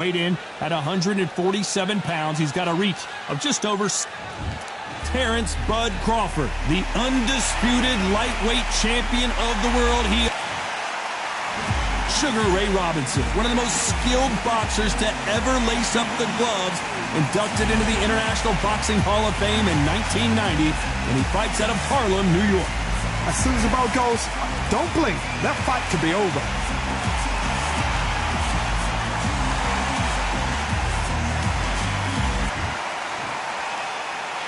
Weighed in at 147 pounds. He's got a reach of just over. Terrence Bud Crawford, the undisputed lightweight champion of the world. Sugar Ray Robinson, one of the most skilled boxers to ever lace up the gloves, inducted into the International Boxing Hall of Fame in 1990, and he fights out of Harlem, New York. As soon as the bell goes, don't blink. That fight could be over.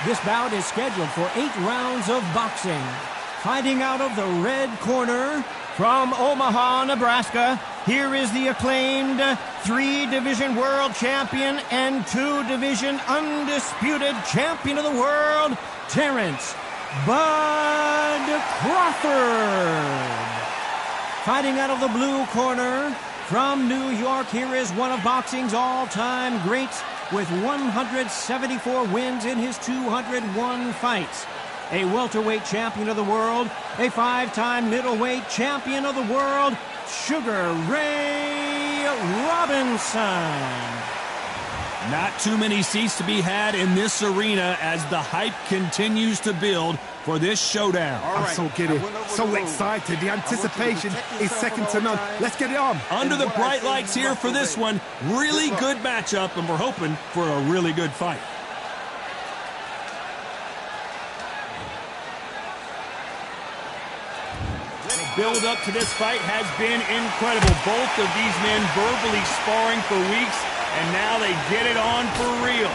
This bout is scheduled for 8 rounds of boxing. Fighting out of the red corner from Omaha, Nebraska, here is the acclaimed 3-division world champion and 2-division undisputed champion of the world, Terrence Bud Crawford. Fighting out of the blue corner from New York, here is one of boxing's all-time greats, with 174 wins in his 201 fights. A welterweight champion of the world, a 5-time middleweight champion of the world, Sugar Ray Robinson. Not too many seats to be had in this arena as the hype continues to build for this showdown. I'm so giddy, so excited. The anticipation is second to none. Let's get it on. Under the bright lights here for this one. Really good matchup, and we're hoping for a really good fight. The build up to this fight has been incredible. Both of these men verbally sparring for weeks, and now they get it on for real.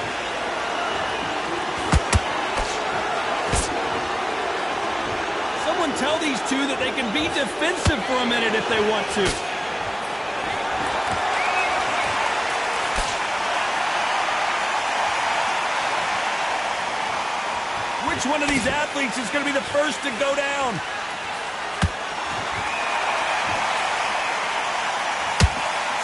Someone tell these two that they can be defensive for a minute if they want to. Which one of these athletes is going to be the first to go down?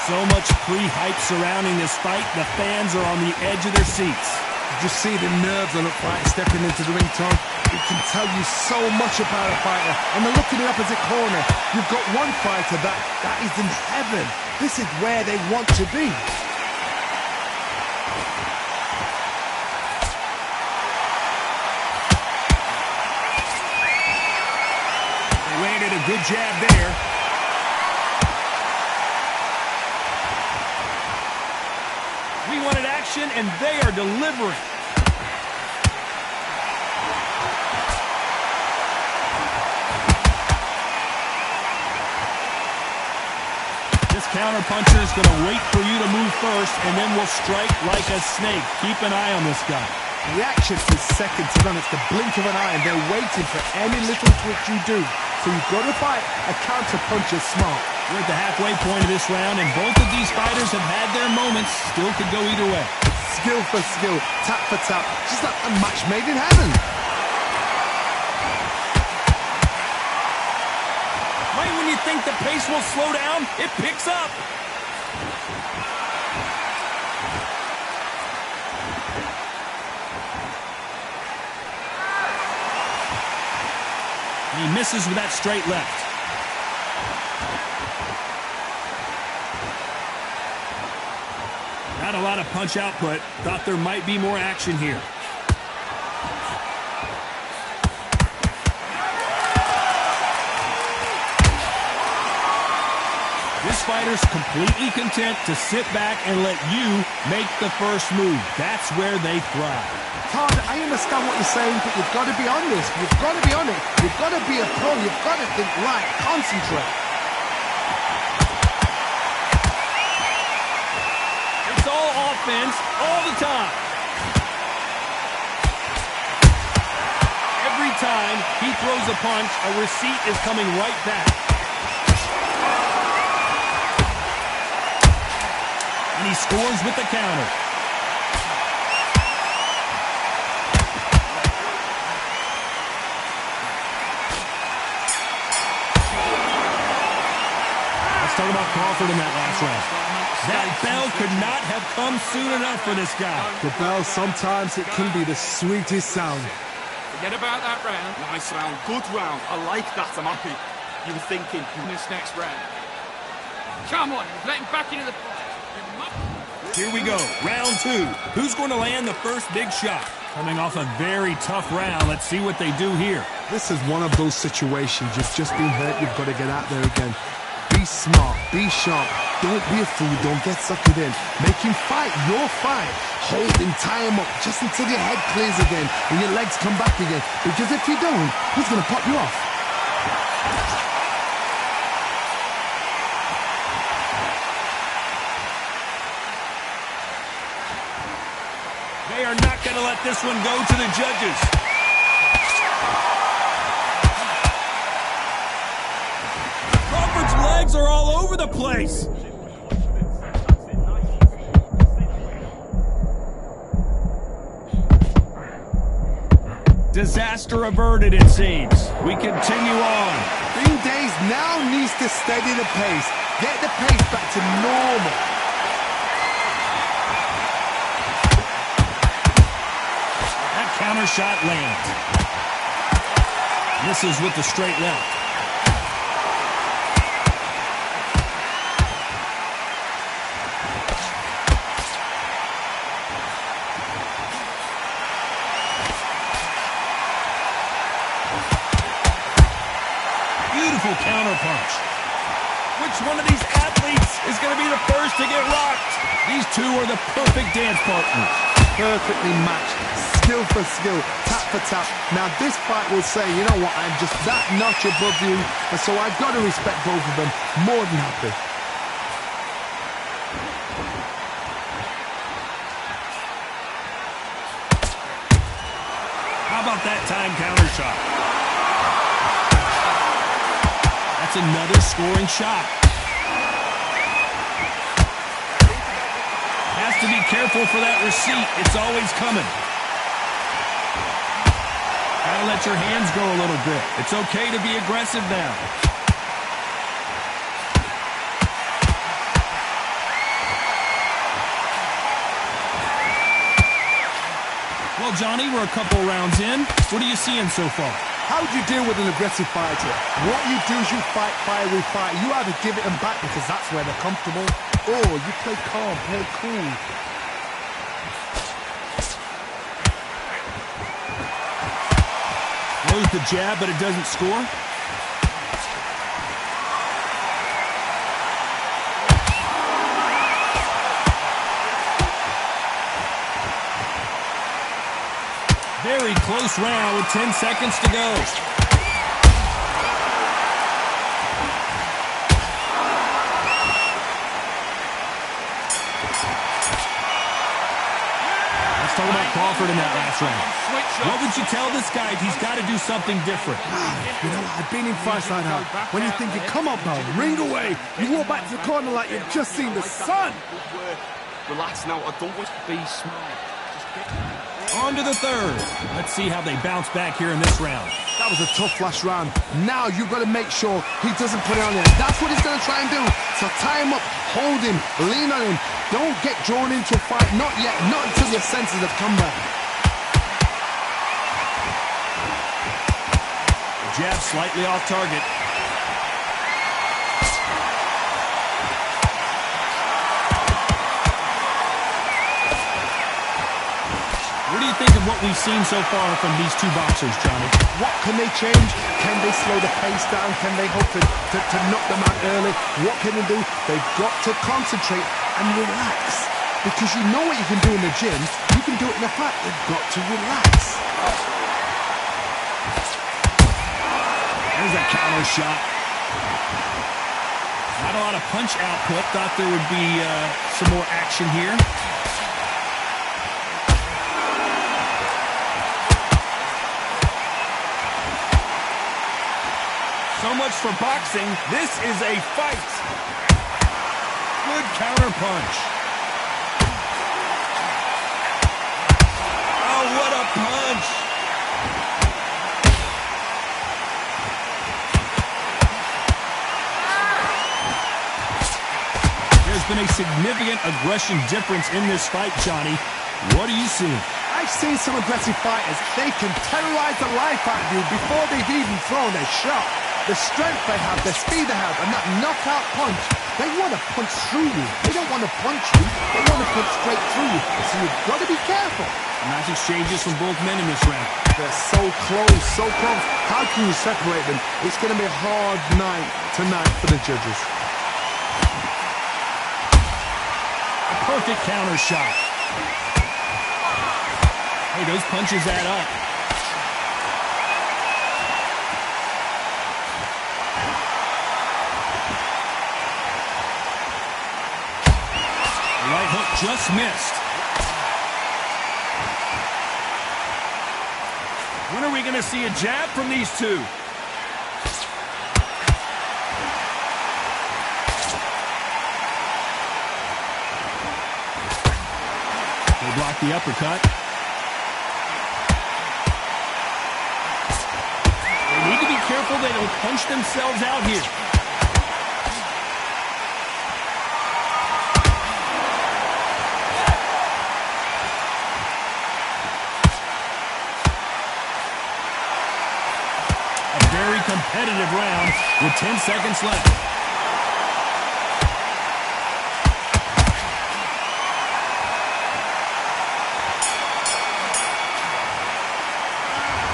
So much pre-hype surrounding this fight, the fans are on the edge of their seats. You just see the nerves on the fighter stepping into the ring, Tom. It can tell you so much about a fighter. And then look in the opposite corner. You've got one fighter that is in heaven. This is where they want to be. They landed a good jab there. We wanted action, and they are delivering. This counter-puncher is going to wait for you to move first, and then will strike like a snake. Keep an eye on this guy. Reaction is second to none. It's the blink of an eye, and they're waiting for any little twitch you do. So you've got to fight a counter-puncher smart. We're at the halfway point of this round, and both of these fighters have had their moments. Still could go either way. Skill for skill, tap for tap, just like a match made in heaven. Right when you think the pace will slow down, it picks up. He misses with that straight left. Not a lot of punch output. Thought there might be more action here. This fighter's completely content to sit back and let you make the first move. That's where they thrive. Todd, I understand what you're saying, but you've got to be on this. You've got to be on it. You've got to be a pro. You've got to think right. Concentrate. It's all offense all the time. Every time he throws a punch, a receipt is coming right back. And he scores with the counter. Let's talk about Crawford in that last round. That bell could not have come soon enough for this guy. The bell, sometimes it can be the sweetest sound. Forget about that round. Nice round, good round. I like that, I'm happy. You were thinking in this next round. Come on, let him back into the fight. Here we go, round 2. Who's going to land the first big shot? Coming off a very tough round, let's see what they do here. This is one of those situations. You've just been hurt, you've got to get out there again. Be smart, be sharp, don't be a fool, don't get sucked in. Make him fight your fight. Hold him, tie him up, just until your head clears again and your legs come back again. Because if you don't, he's going to pop you off. They are not going to let this one go to the judges. Crawford's legs are all over the place. Disaster averted, it seems. We continue on. Green Days now needs to steady the pace. Get the pace back to normal. That counter shot lands. Misses with the straight left. Beautiful counter punch. Which one of these athletes is going to be the first to get rocked? These two are the perfect dance partners. Perfectly matched, skill for skill, tap for tap. Now this fight will say, you know what, I'm just that notch above you, and so I've got to respect both of them. More than happy. How about that time counter shot? That's another scoring shot. Has to be careful for that receipt. It's always coming. Gotta let your hands go a little bit. It's okay to be aggressive now. Well, Johnny, we're a couple rounds in. What are you seeing so far? How do you deal with an aggressive fighter? What you do is you fight fire with fire. You either give it them back because that's where they're comfortable, or you play calm, play cool. Throws the jab, but it doesn't score. Very close round with 10 seconds to go. Let's talk about Crawford in that last round. What would you tell this guy if he's got to do something different? You know, I've been in fights like that. When you're thinking, come on, pal, ring away. You walk back to the corner like you've just seen the sun. Relax now, I don't want to be smart. On to the third. Let's see how they bounce back here in this round. That was a tough last round. Now you've got to make sure he doesn't put it on there. That's what he's going to try and do. So tie him up, hold him, lean on him. Don't get drawn into a fight. Not yet. Not until your senses have come back. Jab slightly off target. What do you think of what we've seen so far from these two boxers, Johnny? What can they change? Can they slow the pace down? Can they hope to knock them out early? What can they do? They've got to concentrate and relax. Because you know what you can do in the gym. You can do it in the fight. They've got to relax. There's a counter shot. Not a lot of punch output. Thought there would be some more action here. So much for boxing. This is a fight. Good counter punch. Oh, what a punch. There's been a significant aggression difference in this fight, Johnny. What are you seeing? I've seen some aggressive fighters. They can terrorize the life out of you before they've even thrown a shot. The strength they have, the speed they have, and that knockout punch They want to punch through you. They don't want to punch you. They want to punch straight through you. So you've got to be careful. Nice exchanges from both men in this round. They're so close, so close. How can you separate them? It's going to be a hard night tonight for the judges. A perfect counter shot. Hey, those punches add up. The right hook just missed. When are we going to see a jab from these two? They block the uppercut. They need to be careful they don't punch themselves out here. Very competitive round with 10 seconds left.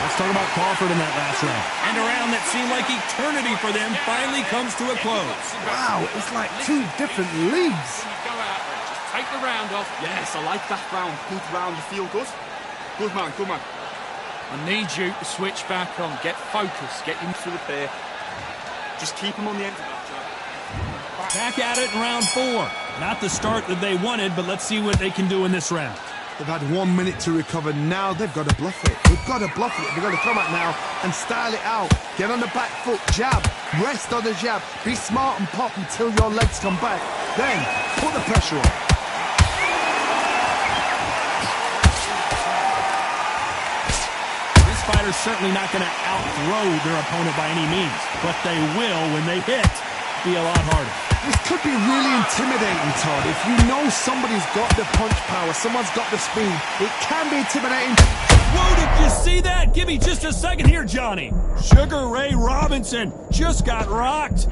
Let's talk about Crawford in that last round. And a round that seemed like eternity for them finally comes to a close. Wow, it's like two different leagues. Go out there. Just take the round off. Yes, I like that round. Good round. You feel good? Good man, good man. I need you to switch back on. Get focused. Get him through the pair. Just keep him on the end of that jab. Back at it in round 4. Not the start that they wanted, but let's see what they can do in this round. They've had 1 minute to recover. Now they've got to bluff it. They've got to bluff it. They've got to come out now and style it out. Get on the back foot, jab. Rest on the jab. Be smart and pop until your legs come back. Then put the pressure on. Fighter's certainly not going to outthrow their opponent by any means, but they will, when they hit, be a lot harder. This could be really intimidating, Todd. If you know somebody's got the punch power, someone's got the speed, it can be intimidating. Whoa, did you see that? Give me just a second here, Johnny. Sugar Ray Robinson just got rocked.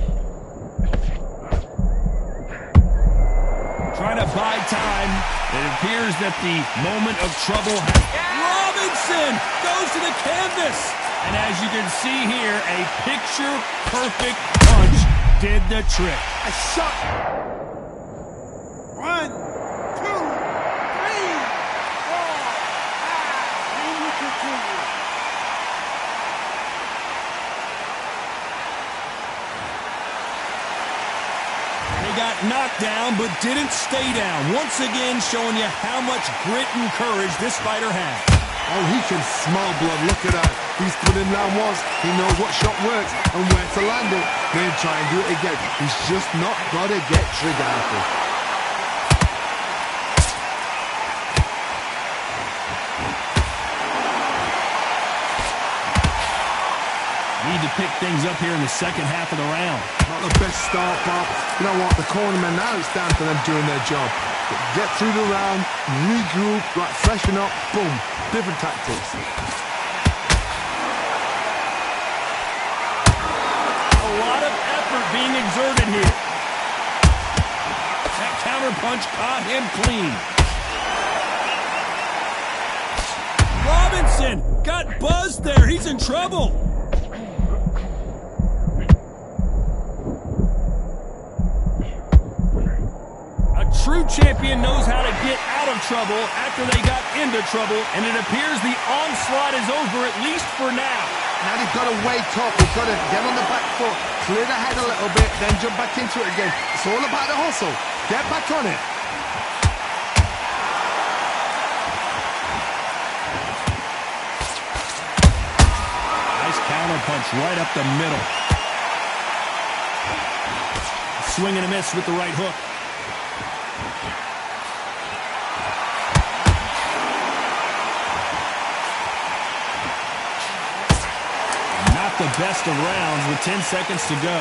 Trying to buy time. It appears that the moment of trouble has... Robinson goes to the canvas. And as you can see here, a picture-perfect punch did the trick. A shot. 1, 2, 3, 4, 5. And you continue. They got knocked down, but didn't stay down. Once again, showing you how much grit and courage this fighter has. Oh, he can smell blood. Look at that. He's put in round once. He knows what shot works and where to land it. Then try and do it again. He's just not got to get trigger happy. Need to pick things up here in the second half of the round. Not the best start, Bob. You know what? The cornermen, now it's down to them doing their job. Get through the round, regroup, right, freshen up, boom. Different tactics. A lot of effort being exerted here. That counter punch caught him clean. Robinson got buzzed there. He's in trouble. A true champion knows how to get out of trouble after they got into trouble, and it appears the onslaught is over, at least for now. Now they've got to wake up. They've got to get on the back foot, clear the head a little bit, then jump back into it again. It's all about the hustle. Get back on it. Nice counter punch right up the middle. Swing and a miss with the right hook. The best of rounds with 10 seconds to go.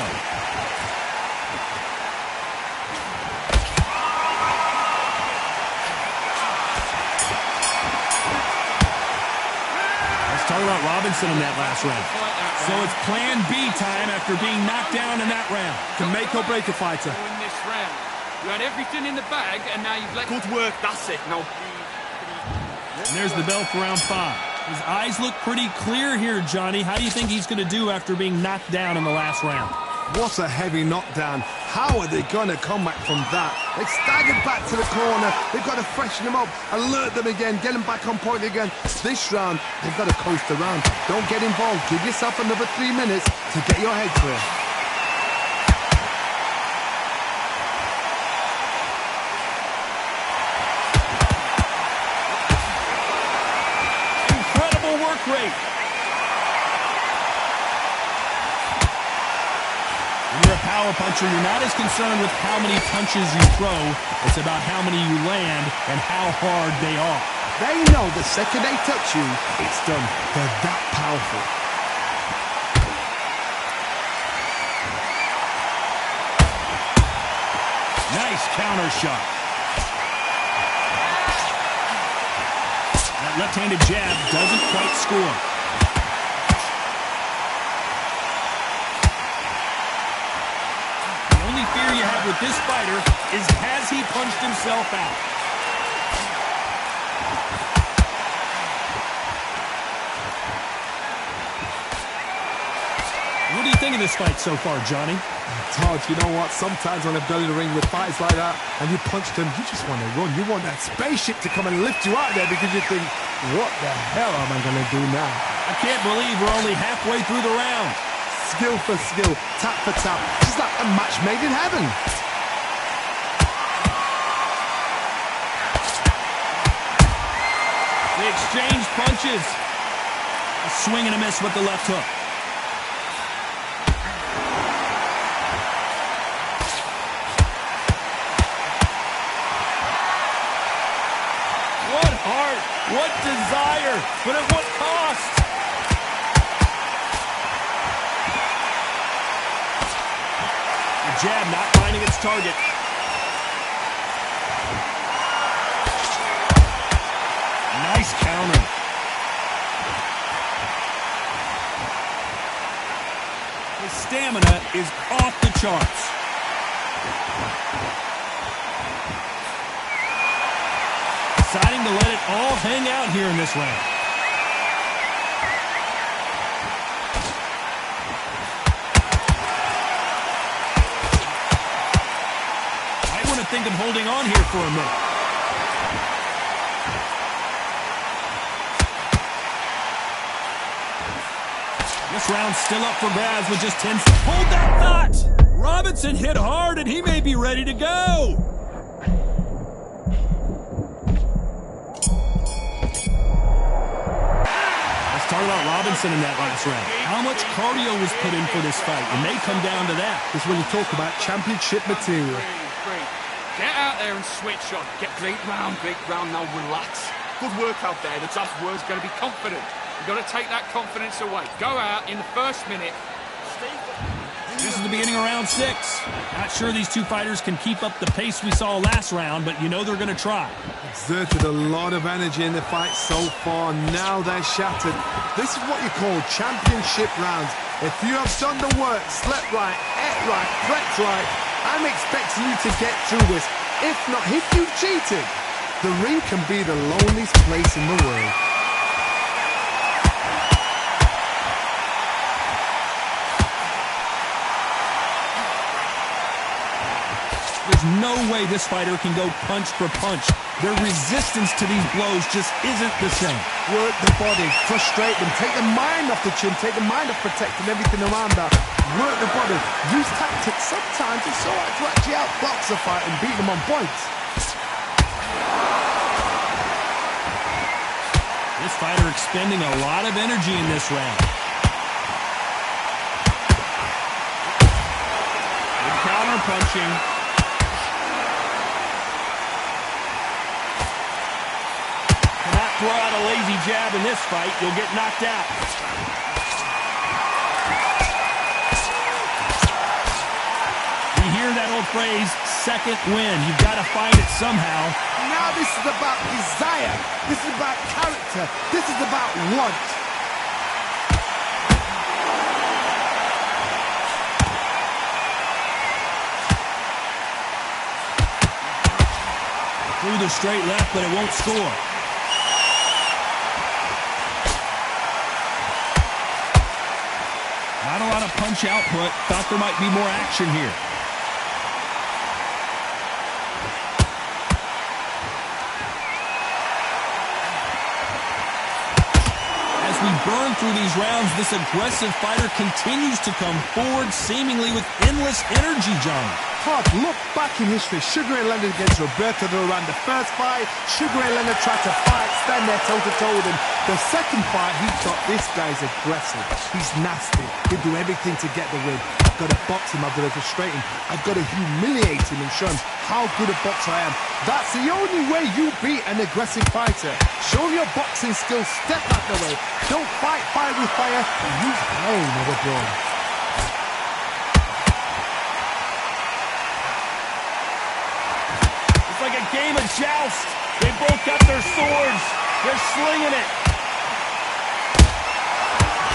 Let's talk about Robinson in that last round. So it's plan B time after being knocked down in that round. Can make or break a fighter. You had everything in the bag, and now you've let... Good work, that's it. Now, And there's the bell for round 5. His eyes look pretty clear here, Johnny. How do you think he's going to do after being knocked down in the last round? What a heavy knockdown. How are they going to come back from that? They staggered back to the corner. They've got to freshen them up, alert them again, get them back on point again. This round, they've got to coast around. Don't get involved. Give yourself another 3 minutes to get your head clear. Incredible work rate. When you're a power puncher, you're not as concerned with how many punches you throw. It's about how many you land and how hard they are. They know the second they touch you, it's done. They're that powerful. Nice counter shot. That left-handed jab doesn't quite score. The only fear you have with this fighter is, has he punched himself out? What do you think of this fight so far, Johnny? Todd, you know what? Sometimes when I've done in the ring with fights like that and you punch them, you just want to run. You want that spaceship to come and lift you out there because you think, what the hell am I going to do now? I can't believe we're only halfway through the round. Skill for skill, tap for tap, just like a match made in heaven. They exchange punches. A swing and a miss with the left hook. What heart, what desire, but at what cost? The jab not finding its target. Nice counter. His stamina is off the charts. Deciding to let it all hang out here in this round. I want to think of holding on here for a minute. This round's still up for grabs with just 10 seconds. Hold that thought! Robinson hit hard and he may be ready to go. Let's talk about Robinson in that last round. How much cardio was put in for this fight? It may come down to that. This is when you talk about championship material. Great. Get out there and switch on. Get great round, now relax. Good work out there. The top word's going to be confident. You've got to take that confidence away. Go out in the first minute. This is the beginning of round 6. Not sure these two fighters can keep up the pace we saw last round, but you know they're going to try. Exerted a lot of energy in the fight so far. Now they're shattered. This is what you call championship rounds. If you have done the work, slept right, ate right, prepped right, I'm expecting you to get through this. If not, if you've cheated, the ring can be the loneliest place in the world. There's no way this fighter can go punch for punch. Their resistance to these blows just isn't the same. Work the body, frustrate them, take the mind off the chin, take the mind off protecting everything around that. Work the body, use tactics. Sometimes it's so hard to actually outbox a fight and beat them on points. This fighter expending a lot of energy in this round. Good counter punching. Throw out a lazy jab in this fight, you'll get knocked out. You hear that old phrase, second win. You've got to find it somehow. Now this is about desire. This is about character. This is about want. Through the straight left, but it won't score. Not a lot of punch output. Thought there might be more action here. As we burn through these rounds, this aggressive fighter continues to come forward, seemingly with endless energy, Johnny. Todd, look back in history. Sugar Ray Leonard against Roberto Duran. The first fight, Sugar Ray Leonard tried to fight, stand there toe-to-toe with him. The second fight, he thought, this guy's aggressive. He's nasty. He'll do everything to get the win. I've got to box him. I've got to frustrate him. I've got to humiliate him and show him how good a boxer I am. That's the only way you beat an aggressive fighter. Show him your boxing skills. Step out the way. Don't fight fire with fire. Use pain with a brawn. Like a game of joust. They both got their swords. They're slinging it.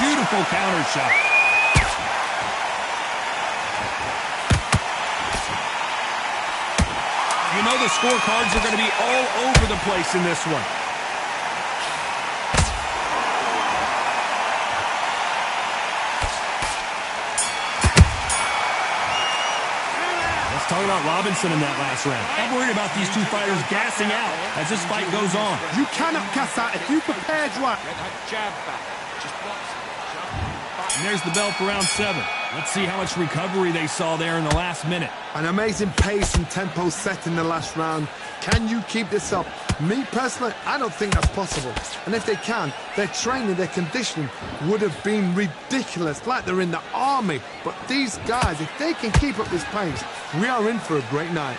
Beautiful counter shot. You know the scorecards are going to be all over the place in this one. Talking about Robinson in that last round. I'm worried about these two fighters gassing out as this fight goes on. You cannot gas out if you prepared right. Jab back. Just box. And there's the bell for round 7. Let's see how much recovery they saw there in the last minute. An amazing pace and tempo set in the last round. Can you keep this up? Me personally, I don't think that's possible. And if they can, their training, their conditioning would have been ridiculous, like they're in the army. But these guys, if they can keep up this pace, we are in for a great night.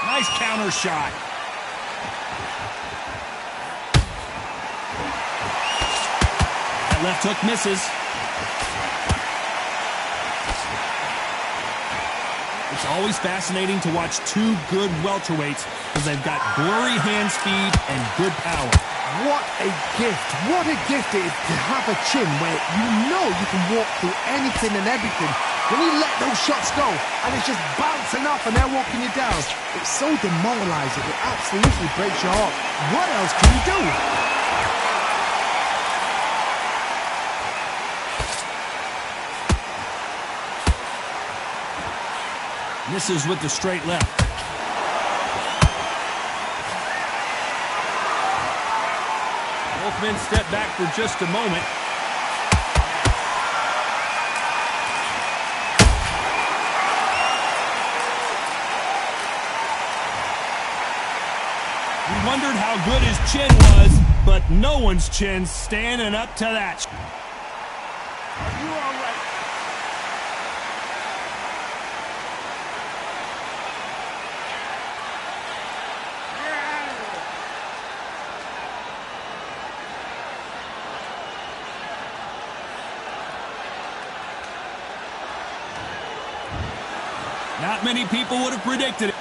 Nice counter shot. That left hook misses. It's always fascinating to watch two good welterweights because they've got blurry hand speed and good power. What a gift. What a gift it is to have a chin where you know you can walk through anything and everything. When you let those shots go and it's just bouncing off and they're walking you down, it's so demoralizing. It absolutely breaks your heart. What else can you do? Misses with the straight left. Both men step back for just a moment. We wondered how good his chin was, but no one's chin's standing up to that. Are you all right? Not many people would have predicted it.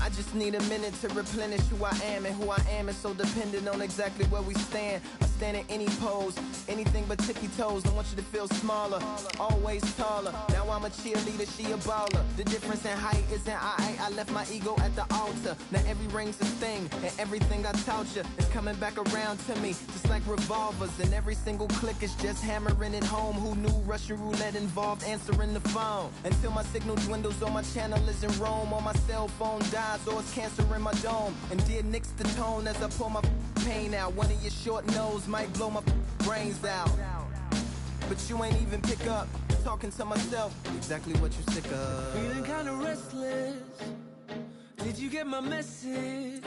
I just need a minute to replenish who I am, and who I am is so dependent on exactly where we stand. I stand in any pose, anything but tippy toes. Don't want you to feel smaller, always taller. Now I'm a cheerleader, she a baller. The difference in height isn't I left my ego at the altar. Now every ring's a thing, and everything I taught you is coming back around to me, just like revolvers. And every single click is just hammering it home. Who knew Russian roulette involved answering the phone? Until my signal dwindles or my channel is in Rome, or my cell phone dies, or it's cancer in my dome. And dear nix the tone as I pour my pain out. One of your short nose might blow my brains out, but you ain't even pick up. Talking to myself, exactly what you sick of. Feeling kinda restless. Did you get my message?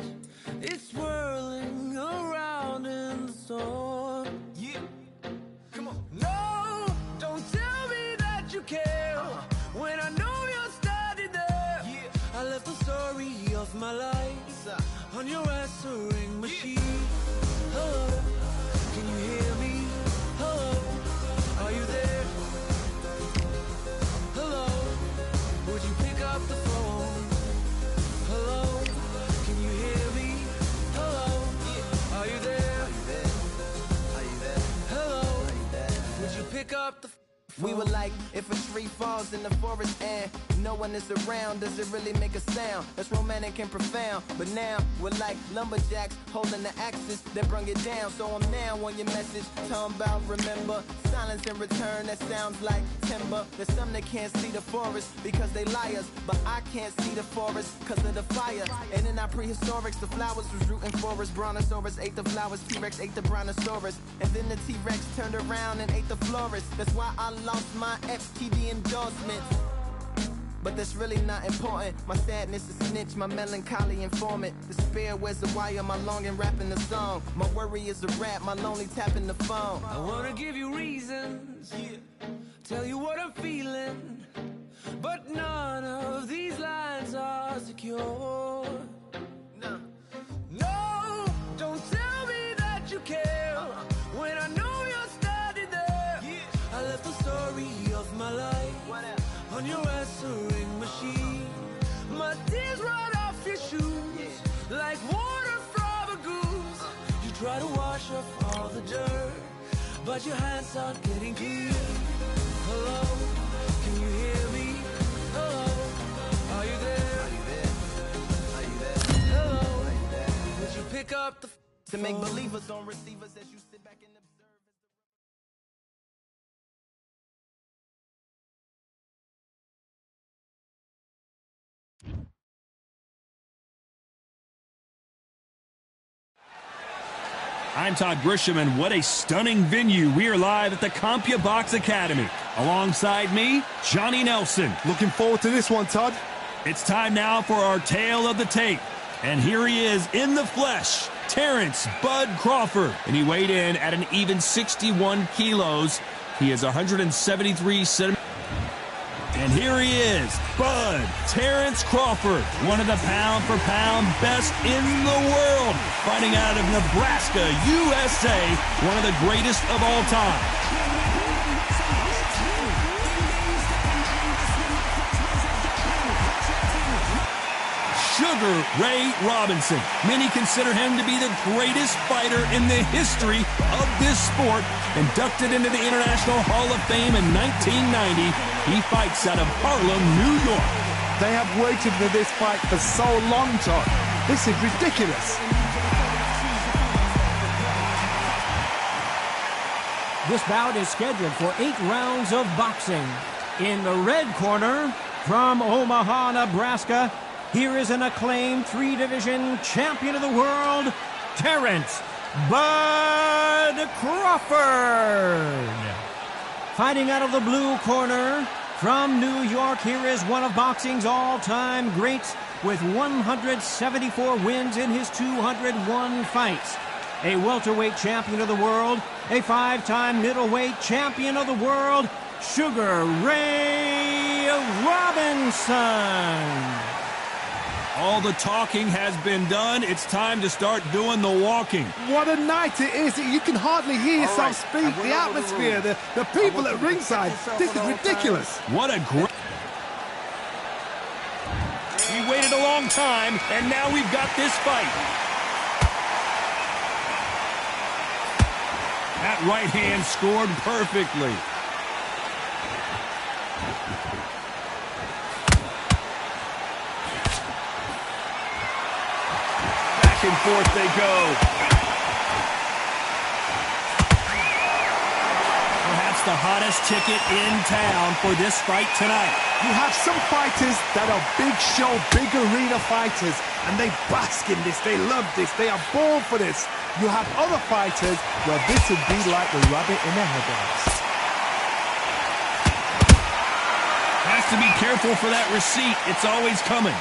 It's swirling around in the storm. Yeah, come on. No, don't tell me that you care when I know you're standing there. Yeah, I left the story lights on your answering machine. Hello, can you hear me? Hello, are you there? Hello, would you pick up the phone? Hello, can you hear me? Hello, are you there? Hello, would you pick up the phone? We were like, if a tree falls in the forest and no one is around, does it really make a sound? That's romantic and profound. But now we're like lumberjacks holding the axes that bring it down. So I'm now on your message, talking about remember. Silence in return, that sounds like timber. There's some that can't see the forest because they liars, but I can't see the forest because of the fire. And in our prehistorics, the flowers was rooting for us. Brontosaurus ate the flowers, T-Rex ate the Brontosaurus. And then the T-Rex turned around and ate the florist. That's why I lost my FTD endorsements. But that's really not important. My sadness is snitch, my melancholy informant. Despair wears the wire, my longing rapping the song. My worry is a rap, my lonely tapping the phone. I wanna give you reasons, tell you what I'm feeling, but none of these lines are secure. No, don't tell me that you care when I know you're standing there. I left the story of my life on your answering machine. My tears run off your shoes like water from a goose. You try to wash off all the dirt, but your hands aren't getting clean. Hello, can you hear me? Hello, are you there? Hello, would you pick up the phone? To make believers on receivers as you sit back and observe. I'm Todd Grisham, and what a stunning venue. We are live at the CompuBox Academy. Alongside me, Johnny Nelson. Looking forward to this one, Todd. It's time now for our tale of the tape. And here he is in the flesh, Terrence Bud Crawford. And he weighed in at an even 61 kilos. He is 173 centimeters. And here he is, Bud Terrence Crawford, one of the pound-for-pound best in the world, fighting out of Nebraska, USA, one of the greatest of all time. Sugar Ray Robinson. Many consider him to be the greatest fighter in the history of this sport. Inducted into the International Hall of Fame in 1990, he fights out of Harlem, New York. They have waited for this fight for so long, Todd. This is ridiculous. This bout is scheduled for 8 rounds of boxing. In the red corner, from Omaha, Nebraska, here is an acclaimed 3-division champion of the world, Terrence Bud Crawford. Fighting out of the blue corner, from New York, here is one of boxing's all-time greats with 174 wins in his 201 fights. A welterweight champion of the world, a 5-time middleweight champion of the world, Sugar Ray Robinson. All the talking has been done. It's time to start doing the walking. What a night it is. You can hardly hear yourself speak. The atmosphere, the people at ringside. This is ridiculous. What a great... We waited a long time, and now we've got this fight. That right hand scored perfectly. Back and forth they go. Perhaps the hottest ticket in town for this fight tonight. You have some fighters that are big show, big arena fighters, and they bask in this. They love this. They are born for this. You have other fighters where this would be like the rabbit in the headlights. Has to be careful for that receipt. It's always coming.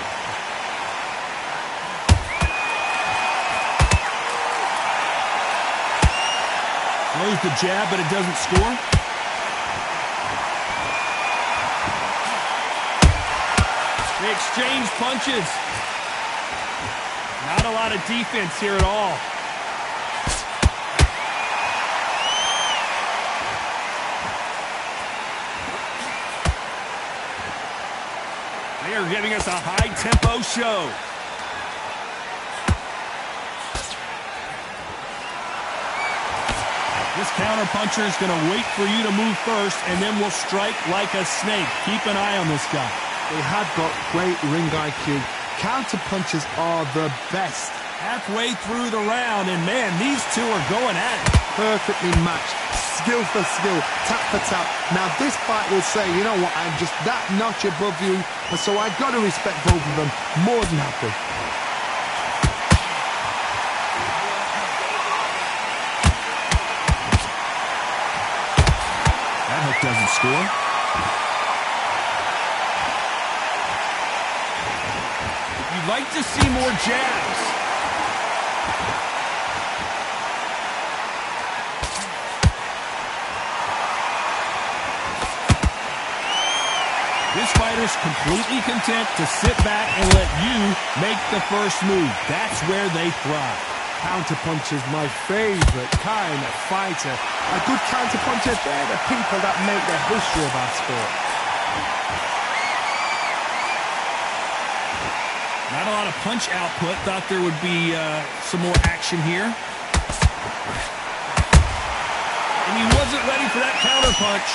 Throws the jab, but it doesn't score. They exchange punches. Not a lot of defense here at all. They are giving us a high-tempo show. This counter-puncher is going to wait for you to move first, and then will strike like a snake. Keep an eye on this guy. They have got great ring IQ. Counter-punchers are the best. Halfway through the round, and man, these two are going at it. Perfectly matched, skill for skill, tap for tap. Now this fight will say, you know what, I'm just that notch above you, and so I've got to respect both of them more than happy. That hook doesn't score. You'd like to see more jabs. This fighter's completely content to sit back and let you make the first move. That's where they thrive. Counterpuncher's my favorite kind of fighter. A good counterpuncher, they're the people that make the history of our sport. Not a lot of punch output. Thought there would be some more action here. And he wasn't ready for that counter punch.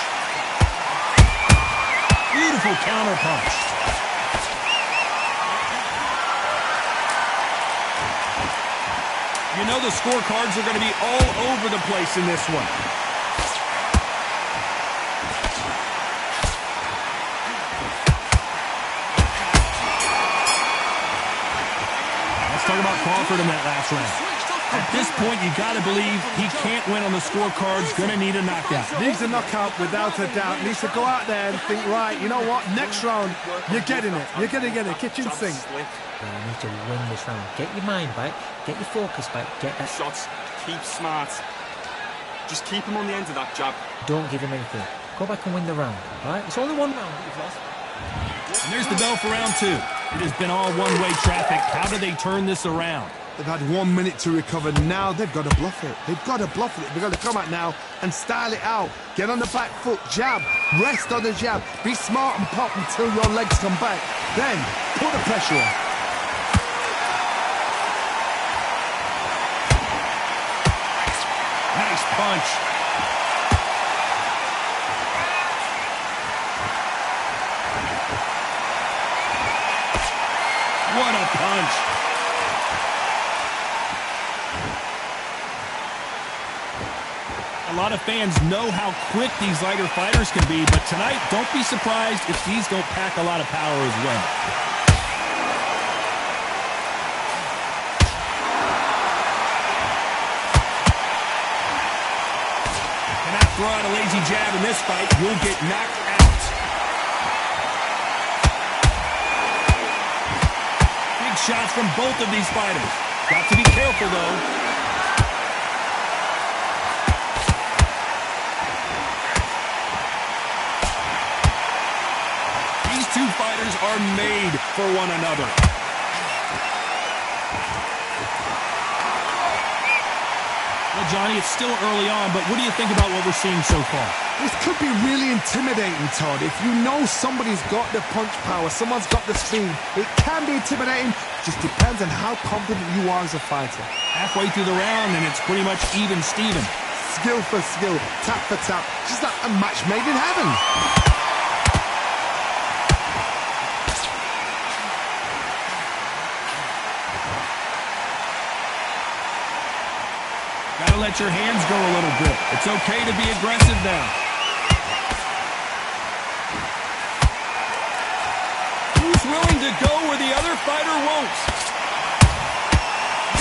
Beautiful counter punch. You know the scorecards are going to be all over the place in this one. Let's talk about Crawford in that last round. At this point, you got to believe he can't win on the scorecards. Going to need a knockout. Needs a knockout without a doubt. Needs to go out there and think, right, you know what? Next round, you're getting it. You're going to get it. Kitchen sink. You need to win this round. Get your mind back. Get your focus back. Get that. Shots. Keep smart. Just keep him on the end of that jab. Don't give him anything. Go back and win the round. All right? It's only one round that you've lost. And there's the bell for round two. It has been all one-way traffic. How do they turn this around? They've had 1 minute to recover. Now they've got to bluff it. They've got to bluff it. They've got to come out now and style it out. Get on the back foot, jab, rest on the jab. Be smart and pop until your legs come back. Then put the pressure on. Nice punch. What a punch. A lot of fans know how quick these lighter fighters can be, but tonight, don't be surprised if these don't pack a lot of power as well. Cannot throw out a lazy jab in this fight. You'll get knocked out. Big shots from both of these fighters. Got to be careful, though. Two fighters are made for one another. Well, Johnny, it's still early on, but what do you think about what we're seeing so far? This could be really intimidating, Todd. If you know somebody's got the punch power, someone's got the speed, it can be intimidating. Just depends on how confident you are as a fighter. Halfway through the round, and it's pretty much even Steven. Skill for skill, tap for tap, just like a match made in heaven. Gotta let your hands go a little bit. It's okay to be aggressive now. Who's willing to go where the other fighter won't?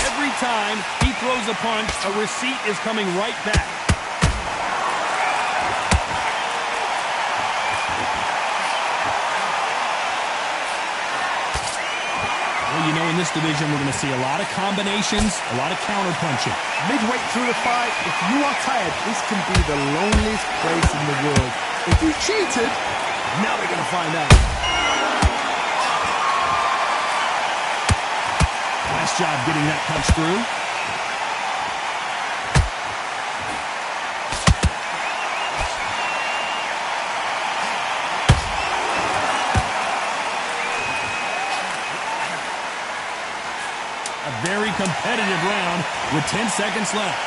Every time he throws a punch, a receipt is coming right back. Well, you know, in this division, we're going to see a lot of combinations, a lot of counter-punching. Midway through the fight, if you are tired, this can be the loneliest place in the world. If you cheated, now we're going to find out. Nice job getting that punch through. A very competitive round with 10 seconds left.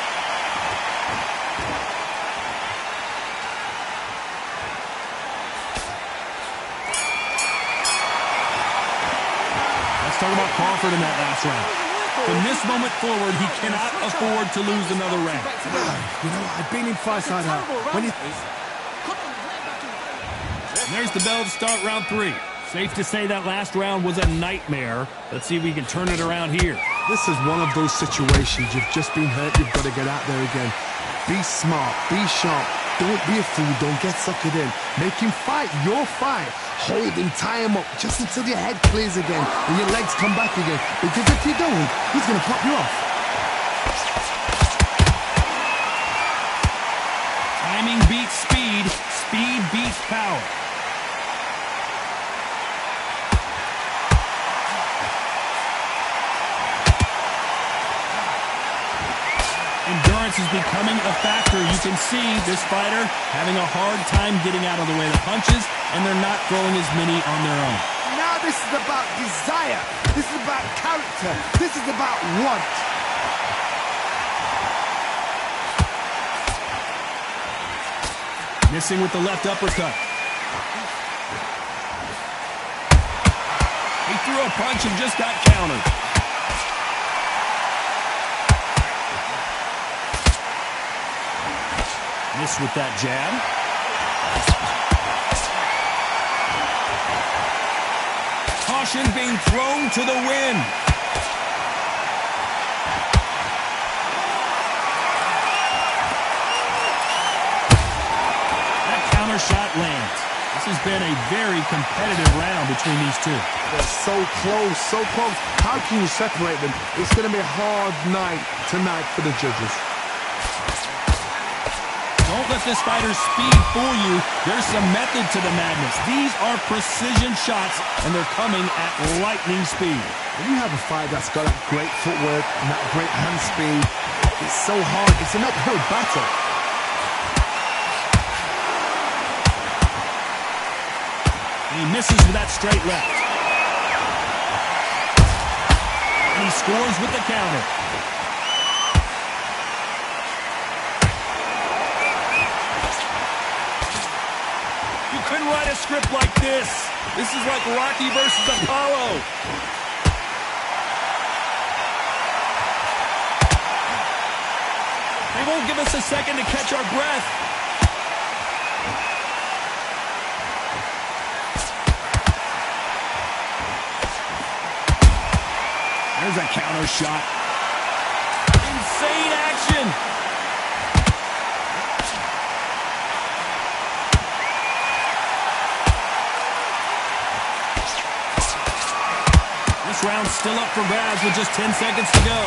Let's talk about Crawford in that last round. From this moment forward, he cannot afford to lose another round. You know, I've been in fights like that. When you... And there's the bell to start round 3. Safe to say that last round was a nightmare. Let's see if we can turn it around here. This is one of those situations. You've just been hurt. You've got to get out there again. Be smart. Be sharp. Don't be a fool. Don't get suckered in. Make him fight your fight. Hold him. Tie him up just until your head clears again and your legs come back again. Because if you don't, he's going to pop you off. Timing beats speed. Speed beats power. Endurance is becoming a factor. You can see this fighter having a hard time getting out of the way of the punches, and they're not throwing as many on their own. Now this is about desire. This is about character. This is about want. Missing with the left uppercut. He threw a punch and just got countered. Miss with that jab. Caution being thrown to the wind. That counter shot lands. This has been a very competitive round between these two. They're so close, so close. How can you separate them? It's going to be a hard night tonight for the judges. Don't let this fighter's speed fool you. There's some method to the madness. These are precision shots, and they're coming at lightning speed. When you have a fight that's got that great footwork and that great hand speed, it's so hard. It's an uphill battle. And he misses with that straight left. And he scores with the counter. Couldn't write a script like this. This is like Rocky versus Apollo. They won't give us a second to catch our breath. There's a counter shot. Insane action. This round's still up for grabs with just 10 seconds to go.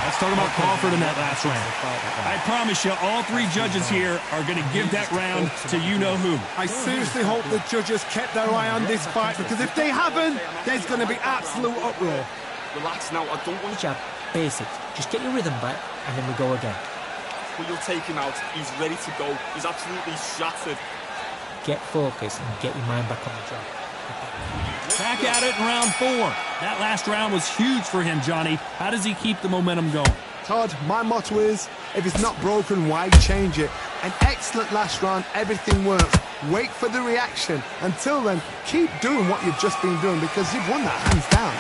Let's talk about Crawford in that last round. I promise you, all three judges here are going to give that round to you-know-who. I seriously hope the judges kept their eye on this fight, because if they haven't, there's going to be absolute uproar. Relax now, I don't want to... Jab, basics. Just get your rhythm back, and then we go again. But you'll take him out. He's ready to go. He's absolutely shattered. Get focused and get your mind back on the job. Back at it in round 4. That last round was huge for him, Johnny. How does he keep the momentum going? Todd, my motto is, if it's not broken, why change it? An excellent last round, everything works. Wait for the reaction. Until then, keep doing what you've just been doing, because you've won that hands down.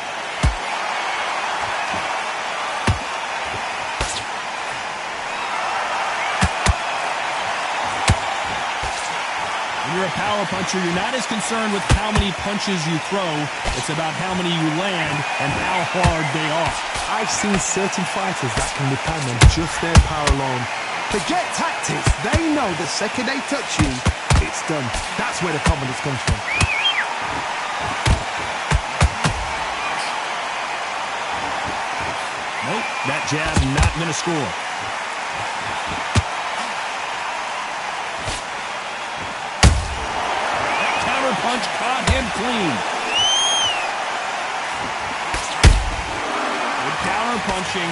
When you're a power puncher, you're not as concerned with how many punches you throw. It's about how many you land and how hard they are. I've seen certain fighters that can depend on just their power alone. Forget tactics. They know the second they touch you, it's done. That's where the confidence comes from. Nope, that jab not going to score. punch caught him clean. Good counter punching.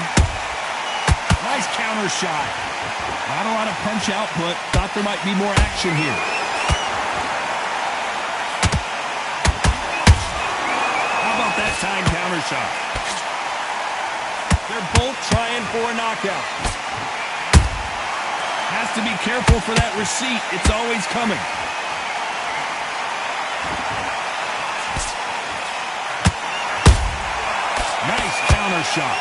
Nice counter shot. Not a lot of punch output. Thought there might be more action here. How about that time counter shot? They're both trying for a knockout. Has to be careful for that receipt. It's always coming. Nice counter shot.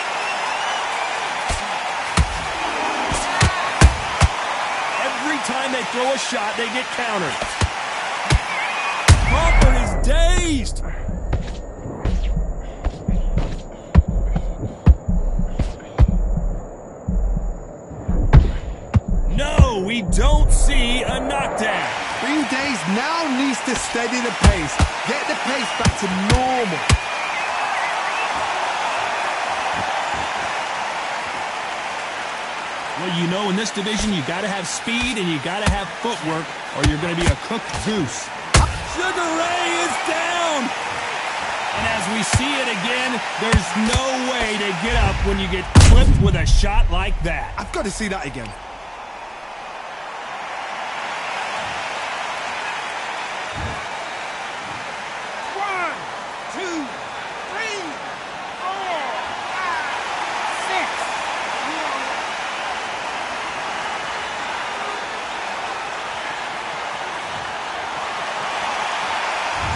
Every time they throw a shot, they get countered. Crawford is dazed. No, we don't see a knockdown. Being dazed now needs to steady the pace. Get the pace back to normal. Well, you know, in this division, you got to have speed and you got to have footwork, or you're going to be a cooked goose. Sugar Ray is down! And as we see it again, there's no way to get up when you get clipped with a shot like that. I've got to see that again.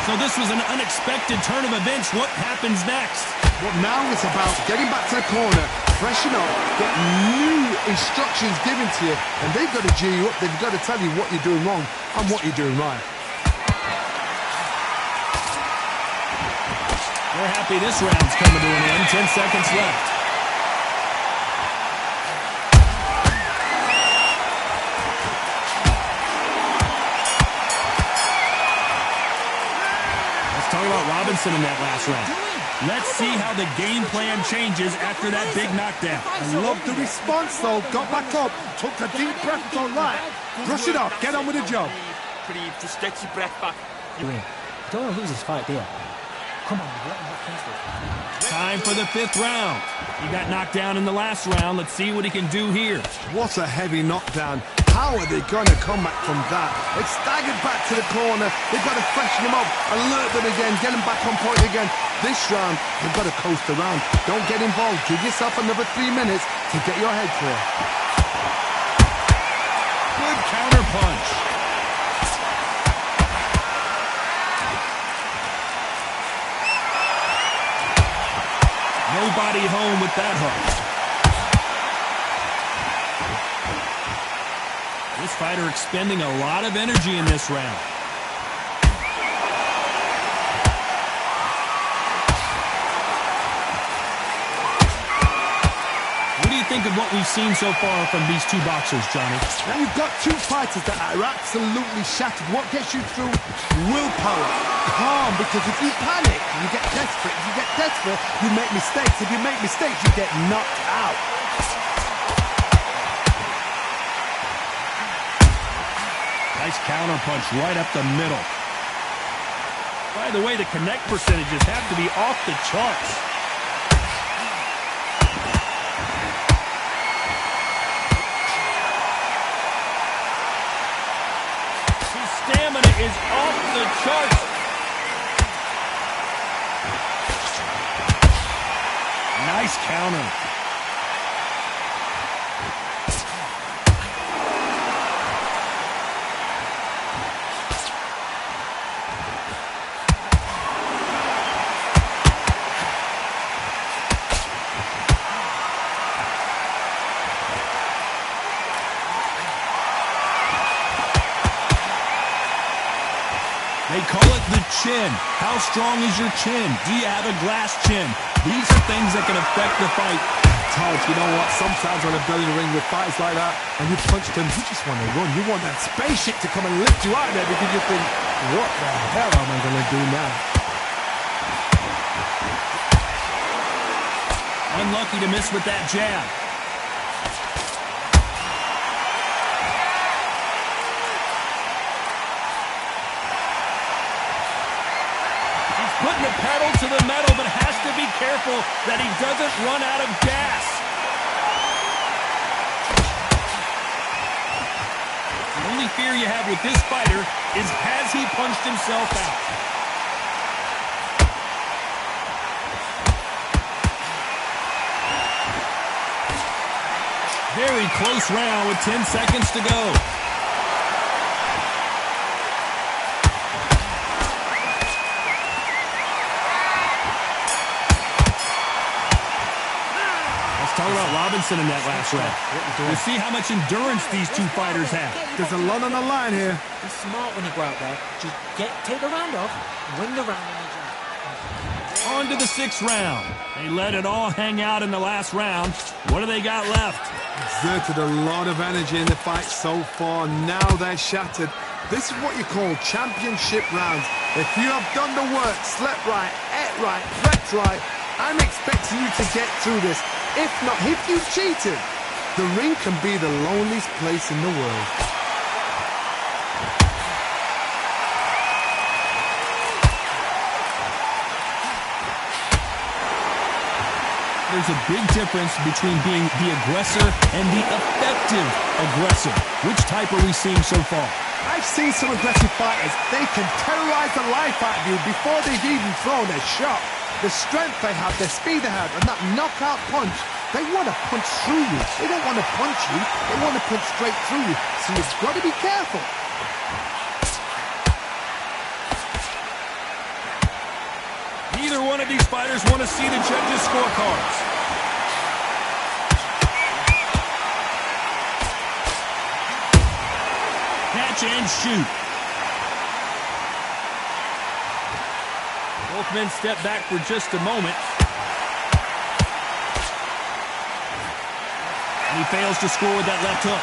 So this was an unexpected turn of events. What happens next? Well, now it's about getting back to the corner, freshen up, get new instructions given to you, and they've got to G you up. They've got to tell you what you're doing wrong and what you're doing right. We're happy this round's coming to an end. 10 seconds left. Talk about Robinson in that last round. Let's see how the game plan changes after that big knockdown. I love the response, though. Got back up, took a deep breath, all right. Brush it off, get on with the job. Just get your breath back. You win. You don't want to lose this fight, do you? Come on, let him get into it. Time for the 5th round. He got knocked down in the last round. Let's see what he can do here. What a heavy knockdown. How are they going to come back from that? They've staggered back to the corner. They've got to freshen them up, alert them again, get them back on point again. This round, they've got to coast around. Don't get involved. Give yourself another 3 minutes to get your head clear. Good counter punch. Nobody home with that hook. This fighter expending a lot of energy in this round. What do you think of what we've seen so far from these two boxers, Johnny? Now you've got two fighters that are absolutely shattered. What gets you through? Willpower. Calm, because if you panic, you get desperate. If you get desperate, you make mistakes. If you make mistakes, you get knocked out. Nice counter punch right up the middle. By the way, the connect percentages have to be off the charts. His stamina is off the charts. Nice counter. They call it the chin. How strong is your chin? Do you have a glass chin? These are things that can affect the fight. Todd, you know what? Sometimes when I'm building a ring with fights like that, and you punch them, you just want to run. You want that spaceship to come and lift you out of there because you think, what the hell am I going to do now? Unlucky to miss with that jab. the pedal to the metal, but has to be careful that he doesn't run out of gas. The only fear you have with this fighter is, has he punched himself out? Very close round with 10 seconds to go. Let's talk about Robinson in that last round. You see how much endurance these two fighters have. There's a lot on the line here. Be smart when you go out there. Just take the round off, win the round when you jump. On to the 6th round. They let it all hang out in the last round. What do they got left? Exerted a lot of energy in the fight so far. Now they're shattered. This is what you call championship rounds. If you have done the work, slept right, ate right, prepped right, I'm expecting you to get through this. If not, if you've cheated, the ring can be the loneliest place in the world. There's a big difference between being the aggressor and the effective aggressor. Which type are we seeing so far? I've seen some aggressive fighters. They can terrorize the life out of you before they've even thrown a shot. The strength they have, the speed they have, and that knockout punch, they want to punch through you. They don't want to punch you. They want to punch straight through you. So you've got to be careful. Neither one of these fighters want to see the judges' scorecards. Catch and shoot. Both men step back for just a moment. And he fails to score with that left hook.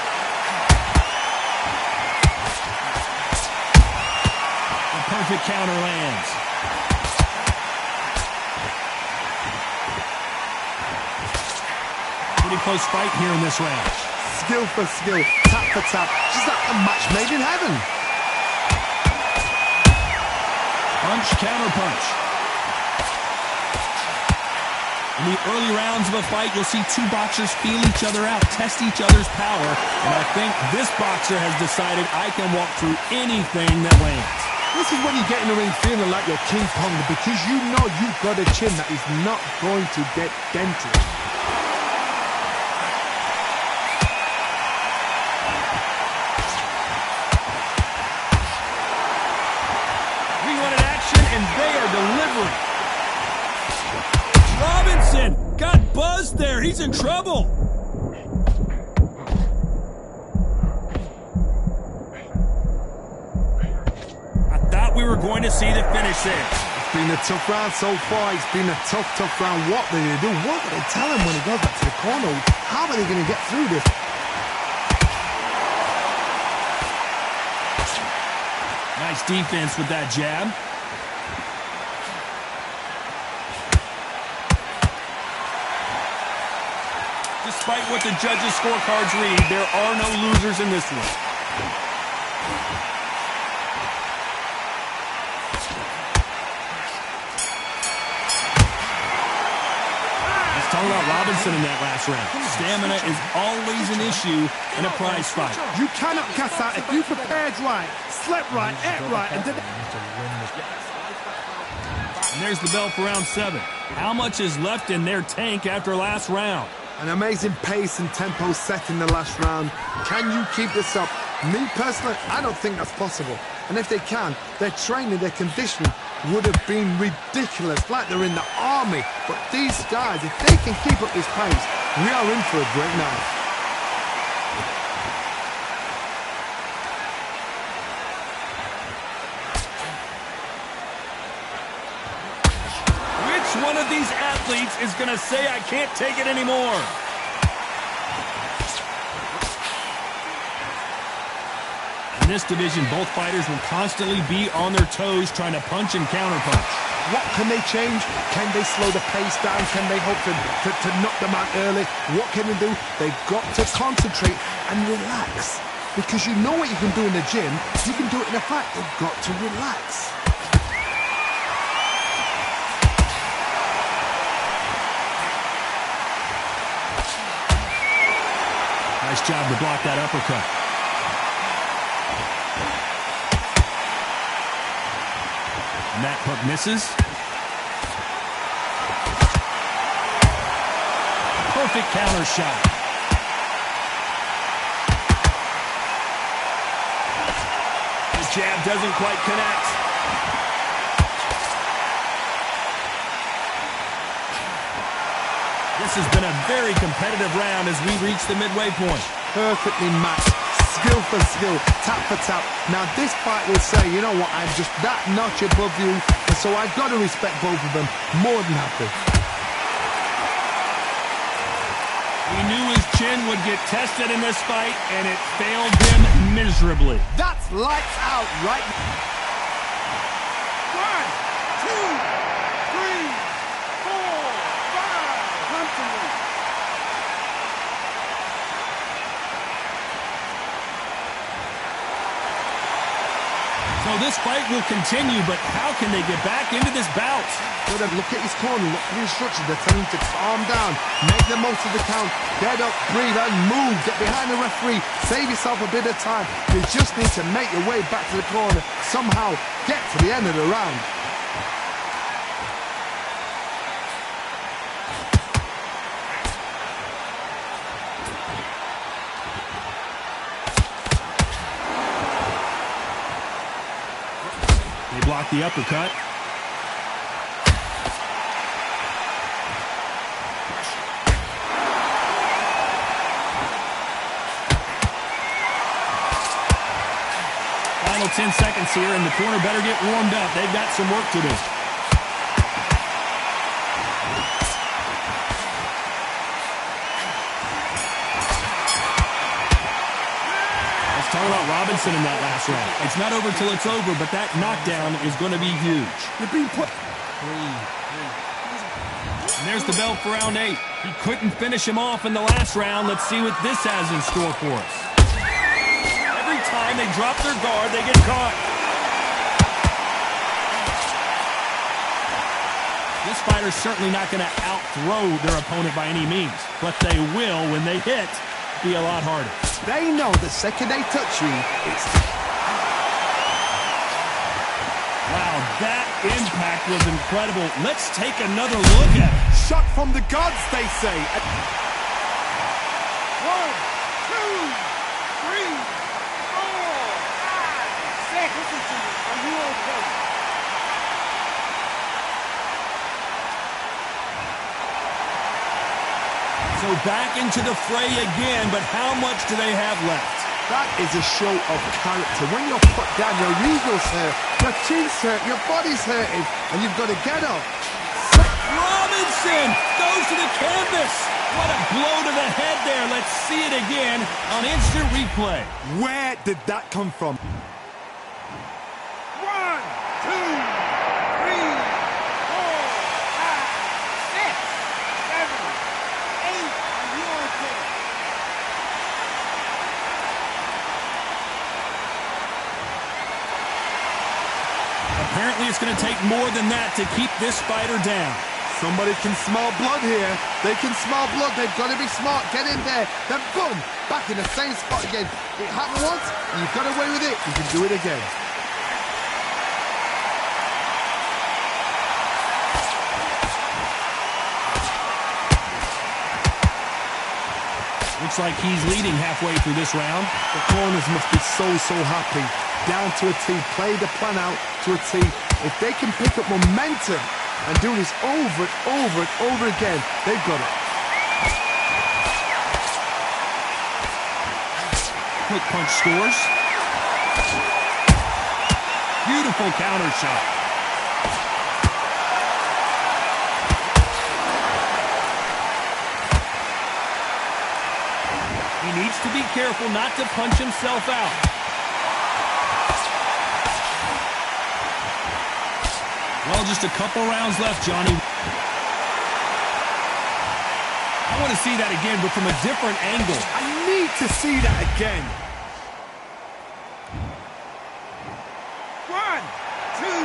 A perfect counter lands. Pretty close fight here in this round. Skill for skill, tap for tap, just like a match made in heaven. Punch, counter punch. In the early rounds of a fight, you'll see two boxers feel each other out, test each other's power, and I think this boxer has decided I can walk through anything that lands. This is when you get in the ring feeling like you're King Kong, because you know you've got a chin that is not going to get dented. Rerunning action, and they are delivering. Robinson got buzzed there. He's in trouble. I thought we were going to see the finish there. It's been a tough round so far. It's been a tough round. What do they do? What do they tell him when he goes back to the corner? How are they going to get through this? Nice defense with that jab. Despite what the judges' scorecards read, there are no losers in this one. Let's talk about Robinson in that last round. Stamina is always an issue in a prize fight. You cannot gas out if you prepared right, slept right, ate right, and did it. And there's the bell for round 7. How much is left in their tank after last round? An amazing pace and tempo set in the last round. Can you keep this up? Me personally, I don't think that's possible. And if they can, their training, their conditioning would have been ridiculous, like they're in the army. But these guys, if they can keep up this pace, we are in for a great night. Which one of these athletes is going to say, I can't take it anymore? In this division, both fighters will constantly be on their toes trying to punch and counterpunch. What can they change? Can they slow the pace down? Can they hope to knock them out early? What can they do? They've got to concentrate and relax. Because you know what you can do in the gym, you can do it in a fight. They've got to relax. Nice job to block that uppercut. And that hook misses. Perfect counter shot. His jab doesn't quite connect. This has been a very competitive round as we reach the midway point. Perfectly matched. Skill for skill, tap for tap. Now this fight will say, you know what, I'm just that notch above you, and so I've got to respect both of them. More than happy. He knew his chin would get tested in this fight, and it failed him miserably. That's lights out right now. 1, 2, 3, 4, 5. Comfortably. So this fight will continue, but how can they get back into this bout? Look at his corner, look at the instructions. They're telling him to calm down, make the most of the count, get up, breathe, and move. Get behind the referee, save yourself a bit of time. You just need to make your way back to the corner, somehow get to the end of the round. They block the uppercut. Final 10 seconds here, and the corner better get warmed up. They've got some work to do. Talk about Robinson in that last round. It's not over till it's over, but that knockdown is going to be huge. You're being put... And there's the bell for round 8. He couldn't finish him off in the last round. Let's see what this has in store for us. Every time they drop their guard, they get caught. This fighter's certainly not going to outthrow their opponent by any means, but they will, when they hit, be a lot harder. They know the second they touch you, it's... Wow, that impact was incredible. Let's take another look at it. Shot from the gods, they say. 1, 2, 3, 4, 5, 6. Listen to me. Are you okay? So back into the fray again, but how much do they have left? That is a show of character. When you're put down, your ego's hurt, your chin's hurt, your body's hurting, and you've got to get up. Robinson goes to the canvas. What a blow to the head there. Let's see it again on instant replay. Where did that come from? 1, 2, 3, 4, 5, 6, 7, 8. Are you okay? Apparently it's going to take more than that to keep this fighter down. Somebody can smell blood here. They can smell blood. They've got to be smart. Get in there. Then boom, back in the same spot again. It happened once. You got away with it. You can do it again. Looks like he's leading halfway through this round. The corners must be so happy. Down to a T. Play the plan out to a T. If they can pick up momentum and do this over and over and over again, they've got it. Quick punch scores. Beautiful counter shot. He needs to be careful not to punch himself out. Well, just a couple rounds left, Johnny. I want to see that again, but from a different angle. I need to see that again. 1, 2, 3, 4,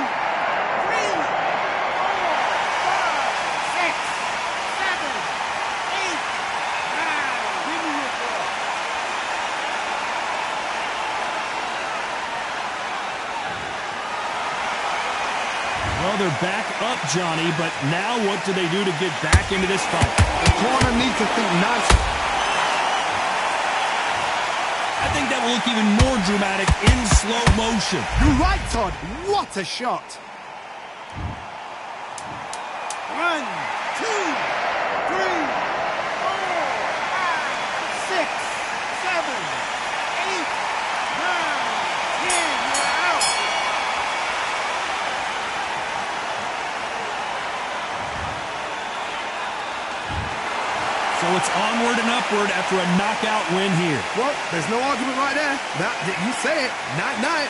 5, 6, 7, 8, 9. Give me your ball. Well, they're back up, Johnny, but now what do they do to get back into this fight? The corner needs to think nice. I think that will look even more dramatic in slow motion. You're right, Todd. What a shot. 1, 2, 3, 4, 5, 6, 7, 8, 9, 10. You're out. So it's onward and upward after a knockout win here. Well, there's no argument right there. You said it. Night-night.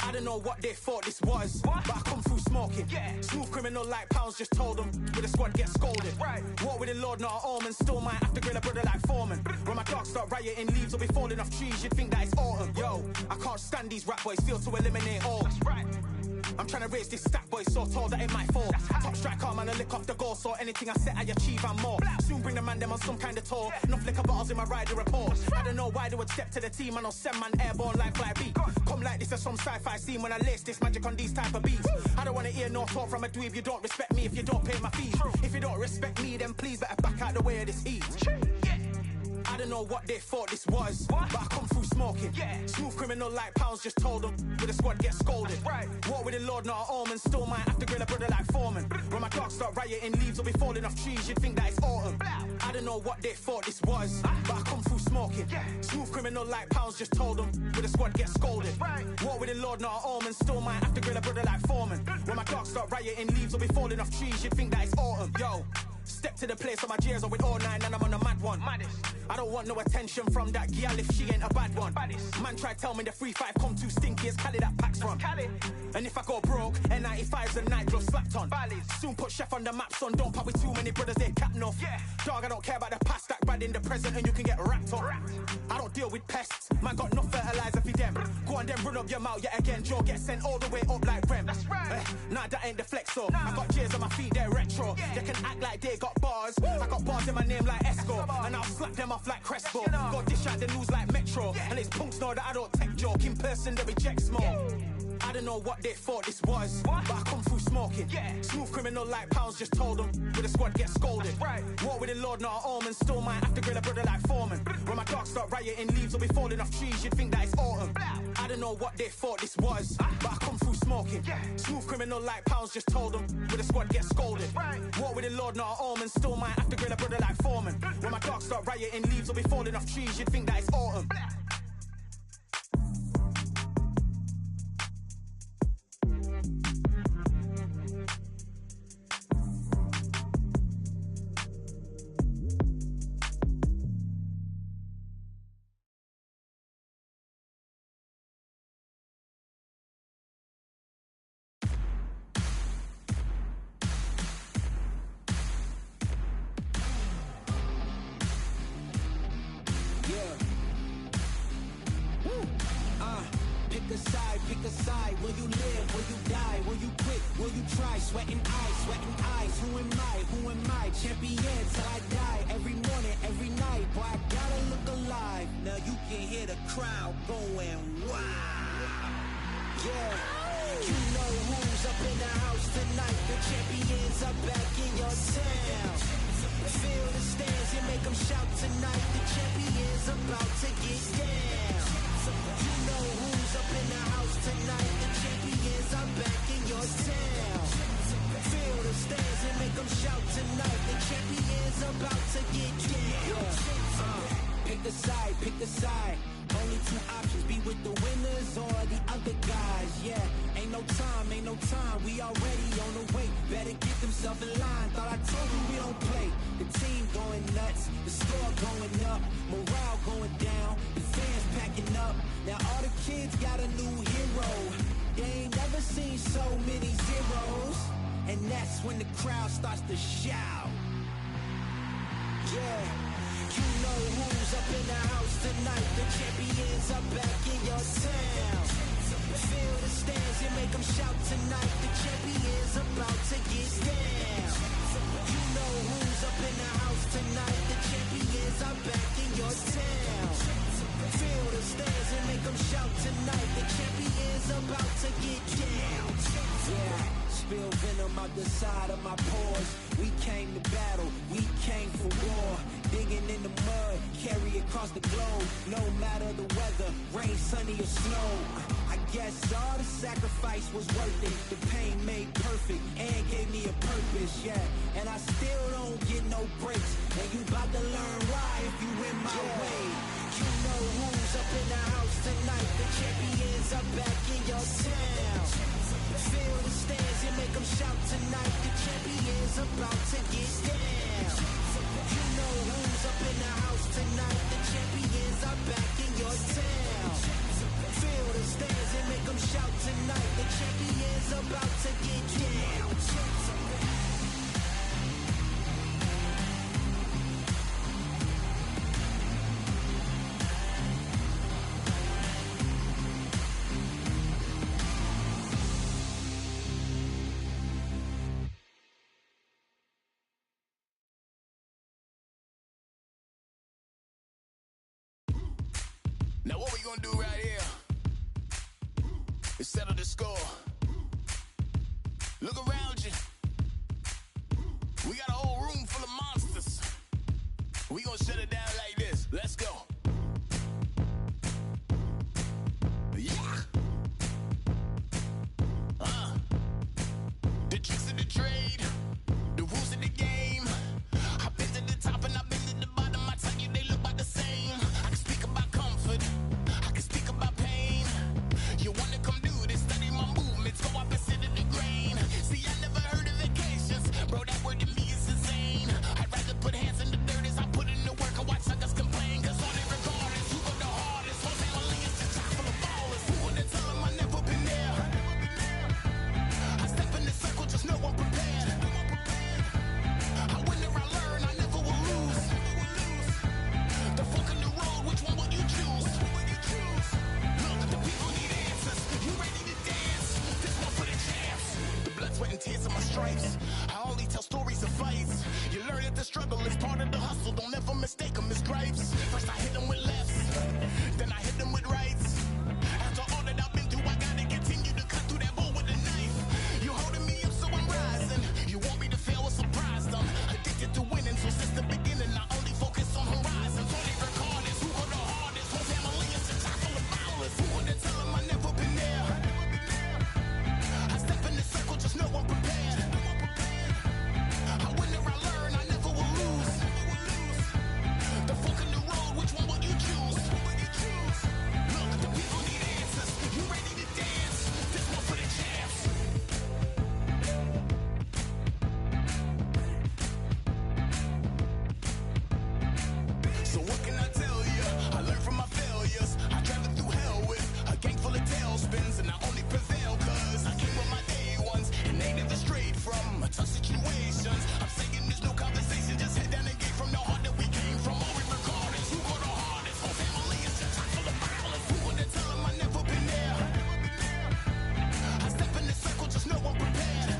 I don't know what they thought this was, but I come through smoking. Smooth criminal like pounds, just told them with a squad get scolded. Walk with the Lord, not an almond. Still might have to grill a brother like Foreman. When my dogs start rioting, leaves will be falling off trees. You'd think that it's autumn. Yo, I can't stand these rap boys, feel to eliminate all. I'm trying to raise this stack boy so tall that it might fall. Top striker, man, I lick off the goal, so anything I set I achieve and more. Soon bring the man them on some kind of tour. Enough liquor bottles in my rider report. I don't know why they would step to the team, I know send man airborne like fly beat. Come like this as some sci-fi scene when I lace this magic on these type of beats. I don't want to hear no talk from a dweeb. You don't respect me if you don't pay my fees. If you don't respect me, then please better back out the way of this heat. I don't know what they thought this was, but I come through smoking. Smooth criminal like pounds, just told them with a squad get scolded. Walk with with the Lord, not an omen. Still might have to grill a brother like Foreman. When my dogs start rioting, leaves will be falling off trees. You'd think that it's autumn. I don't know what they thought this was, but I come through smoking. Smooth criminal like Pounds just told them. With the squad get scolded. War with the Lord, not an omen. Still might have to grill a brother like Foreman. When my dogs start rioting, leaves will be falling off trees. You'd think that it's autumn. Yo. Step to the place where my jeers are with all nine and I'm on a mad one. I don't want no attention from that girl if she ain't a bad one. Man try tell me the 3-5 come too stinky as Cali that packs from. And if I go broke, N95's a night glove slapped on. Soon put Chef on the map, son. Don't pop with too many brothers, they cap enough. Dog, I don't care about the past, that bad in the present and you can get wrapped up. I don't deal with pests, man got no fertilizer for them. Go on then run up your mouth yet again. Joe get sent all the way up like Rem. That's right. Nah, that ain't the flexo. I got jeers on my feet, they're retro. They can act like they got bars. I got bars in my name like Esco, and I'll slap them off like Crespo. Go dish out the news like Metro, and it's punks know that I don't tech joke. In person they reject smoke. I don't know what they thought this was, but I come through smoking. Smooth criminal like Pounds just told them. With the squad get scolded. War with the Lord, not an omen. Still might have to grill a brother like Foreman. When my dogs start rioting, leaves will be falling off trees. You'd think that it's autumn. I don't know what they thought this was, but I come through smoking. Smooth criminal like Pounds just told them. With the squad get scolded. War with the Lord, not an omen. Still might have to grill a brother like Foreman. When my dogs start rioting, leaves will be falling off trees. You'd think that it's autumn. Pick a side. Will you live? Will you die? Will you quit? Will you try? Sweating eyes. Who am I? Champion till I die. Every morning, every night. Boy, I gotta look alive. Now you can hear the crowd going wow. Yeah. You know who's up in the house tonight. The champions are back in your town. Feel the stands and make them shout tonight. The champions about to get down. You know who's up in the house tonight. The champions are back in your town. Feel the stands and make them shout tonight. The champions about to get down. Pick a side. Only two options, be with the winners or the other guys. Yeah, ain't no time, we already on the way. Better get themselves in line, thought I told you we don't play. The team going nuts, the score going up, morale going down, the fans packing up. Now all the kids got a new hero. They ain't never seen so many zeros. And that's when the crowd starts to shout. Yeah. You know who's up in the house tonight. The champions are back in your town. Feel the stands and make them shout tonight. The champions about to get down. You know who's up in the house tonight. The champions are back in your town. Feel the stands and make them shout tonight. The champions about to get down. Yeah. Spill venom out the side of my pores. We came to battle, we came for war. Digging in the mud, carry across the globe. No matter the weather, rain, sunny or snow. I guess all the sacrifice was worth it. The pain made perfect and gave me a purpose, yeah. And I still don't get no breaks. And you about to learn why if you in my way. You know who's up in the house tonight. The champions are back in your town. Feel the stands and make them shout tonight. The champions about to get down. You know who's up in the house tonight. The champions are back in your town. Feel the stands and make them shout tonight. The champions about to get down. Now what we gonna do right here is settle the score. Look around you. We got a whole room full of monsters. We gonna shut it down like this. Let's go. Yeah. sweat and tears of my stripes. I only tell stories of fights. You learn that the struggle is part of the hustle. Don't ever mistake them as gripes. First I hit them with lefts, then I hit them with rights. After all that I've been through, I gotta continue to cut through that bull with a knife. You holding me up, so I'm rising. You want me to fail, or surprised? I'm addicted to winning, so since the beginning, I only focus on horizons. Only regardless, who go the hardest? Whole family is a top full of ballers. Who would have tell them I never been there? I step in the circle, just know I'm prepared. I win or I learn, I never will lose. The fork in the road, which one will you choose? Look, the people need answers. You ready to dance? This one for the champs. So what can I tell you? I learned from my failures. I traveled through hell with a gang full of tailspins, and I only prevail cause I came with my day ones, and they never strayed from tough situations. I'm saying there's no conversation, just head down and get from the heart that we came from. All we regardless, who go the hardest? Whole family is just top full of violence. Who would have tell them I never been there? I step in the circle, just know I'm prepared.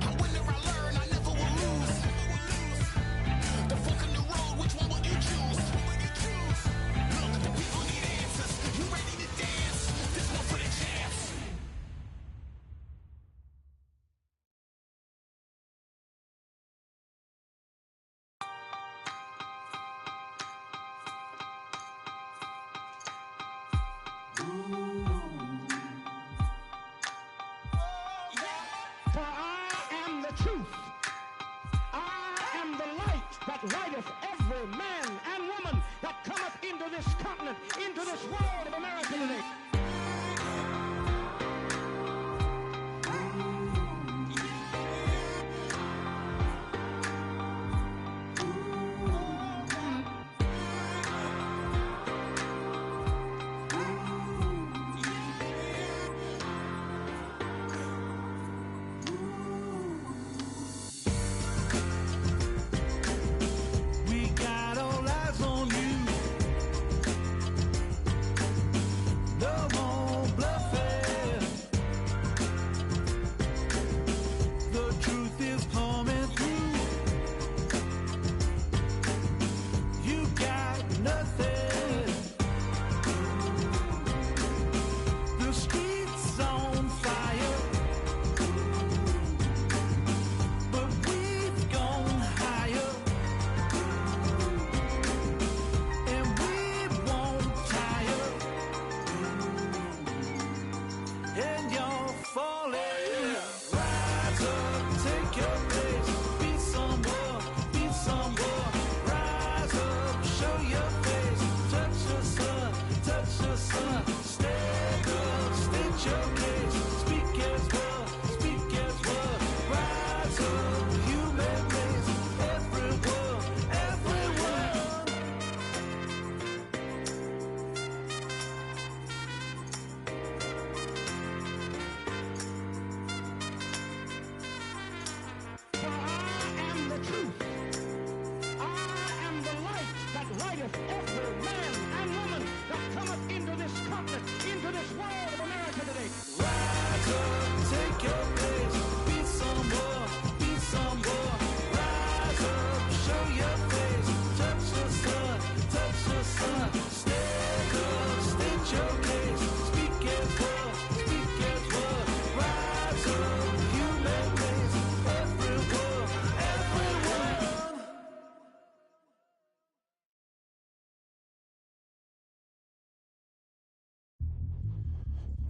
I win or I learn, I never will lose. The fork in the road, which one will you choose? Look, the people need answers. You ready to dance? This one for the champs. For I am the truth. I am the light that lighteth every man and woman that cometh into this continent, into this world of America today. We got all eyes on you. No more bluffing. The truth is coming through. You got nothing. The streets on fire, but we've gone higher. And we won't tire. And you're falling. Rise up, take your place. Be someone, be someone. Rise up, show your face. Touch the sun, touch the sun. Stand up, state your case. Speak as well, speak as well. Rise up, human race. Everyone, everyone. For I am the truth. I am the light that lighteth every man and woman that cometh into this continent, into this world of America today. Rise up, take your place. Be someone, be someone. Rise up, show your face. Touch the sun, touch the sun. Stand up, state your case. Speak as well, speak as well. Rise up, human race. Everyone, everyone.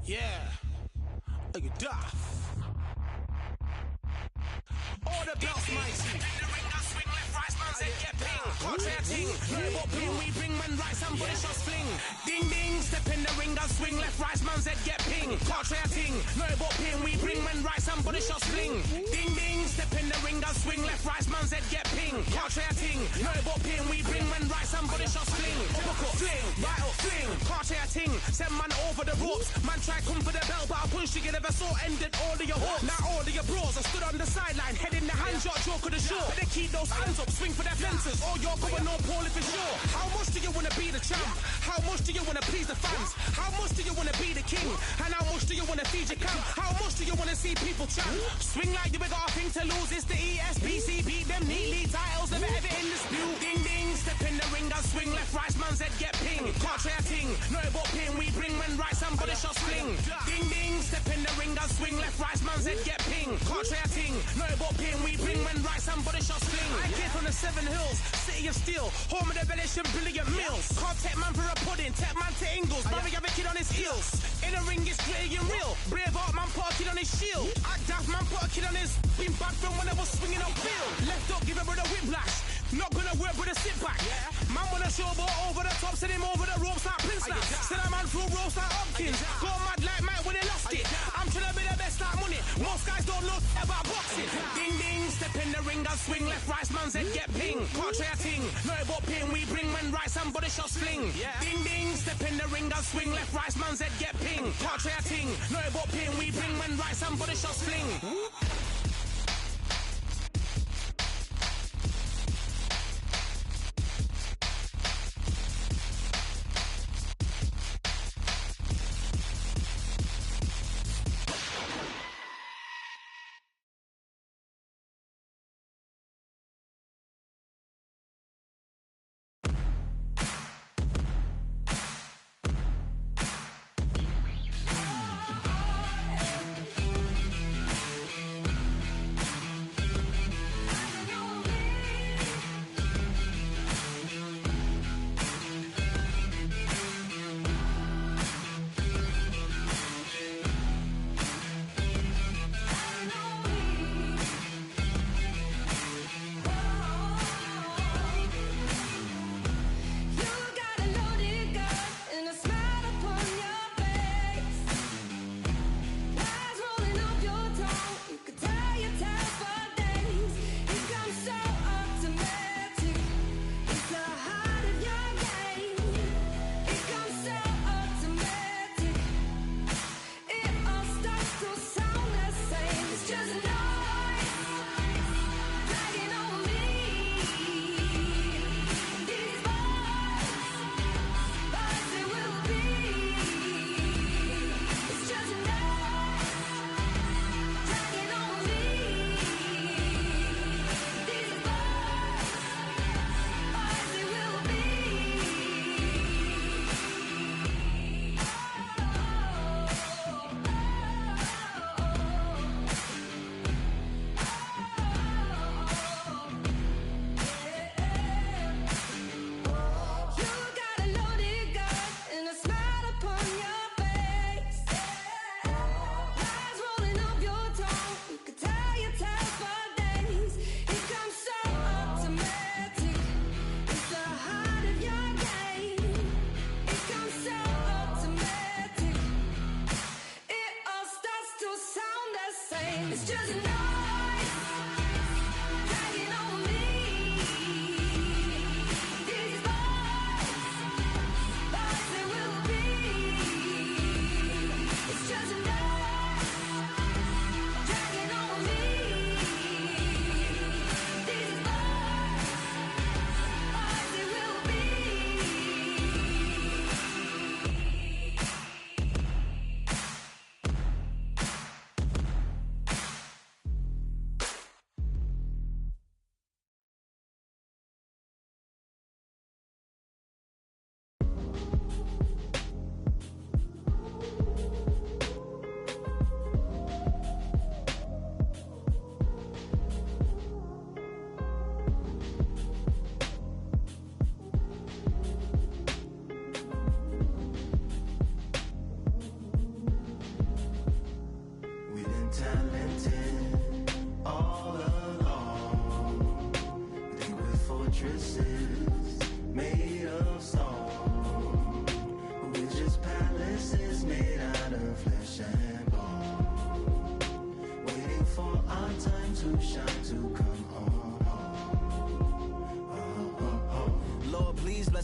Yeah. Look at that. All the belts, mighty. Swing left, right, man, said get ping. Portrait ting, no ping, we bring man right, somebody shot fling. Ding ding, step in the ring, and swing left, right, man, said get ping. Portrait ting, no ping, we bring man right, somebody shot fling. Ding ding, step in the ring, and swing left, right, man, said get ping. Portrait ting, no ping, we bring man right, somebody shot fling. Uppercut, fling, right up, fling. Portrait ting, send man over the ropes. Man try come for the bell, but I punch you, never saw ended all of your hopes. Now all of your bros, I stood on the sideline, head in the hands, your joke of the show. But they keep those hands up, swing for their fences. Or you're going on Paul if it's sure. How much do you wanna be the champ? How much do you wanna please the fans? How much do you wanna be the king? And how much do you wanna feed your camp? How much do you you wanna see people chat. Swing like you got a thing to lose. It's the ESPC, beat them neatly. Titles never ever in dispute. Ding ding, step in the ring and swing left, right, man's head get ping. Can't try a ting, no but ping. We bring when right, somebody shot sling. Ding ding, step in the ring and swing left, right, man's head get ping. Can't try a ting, no but ping. We bring when right, somebody shot sling. I came from the 7 Hills, city of steel, home of the Bellish and brilliant mills. Can't take man for a pudding, take man to Ingles. Barry have a kid on his heels. In the ring it's gritty and real. Braveheart man put a kid on his shield. Act daft man put a kid on his. Been back from when I was swinging on field. Left up, give a brother whiplash. Not gonna work with a sit back. Man wanna showboat over the top, send him over the ropes like Prince Snap. Send a man through ropes like Hopkins. Go mad like Mike when he lost it. I'm trying to be the best like money. Most guys don't know about boxing. Ding ding, step in the ring and swing left, right, man's head get ping. Can't try a ting, no but ping. We bring when right, somebody shot sling. Ding ding, step in the ring and swing left, right, man's head get ping. Can't try a ting, no but ping. We bring when right, somebody shot sling.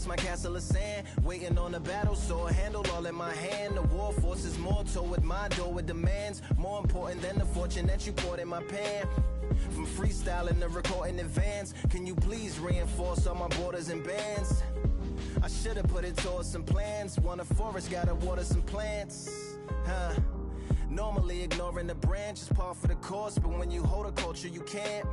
my castle of sand, waiting on the battle sword, handle all in my hand. The war forces more toward my door with demands more important than the fortune that you poured in my pan. From freestyling to recording advance, can you please reinforce all my borders and bands? I should've put it towards some plans. Want a forest, gotta water some plants, huh? Normally ignoring the branch is par for the course, but when you hold a culture, you can't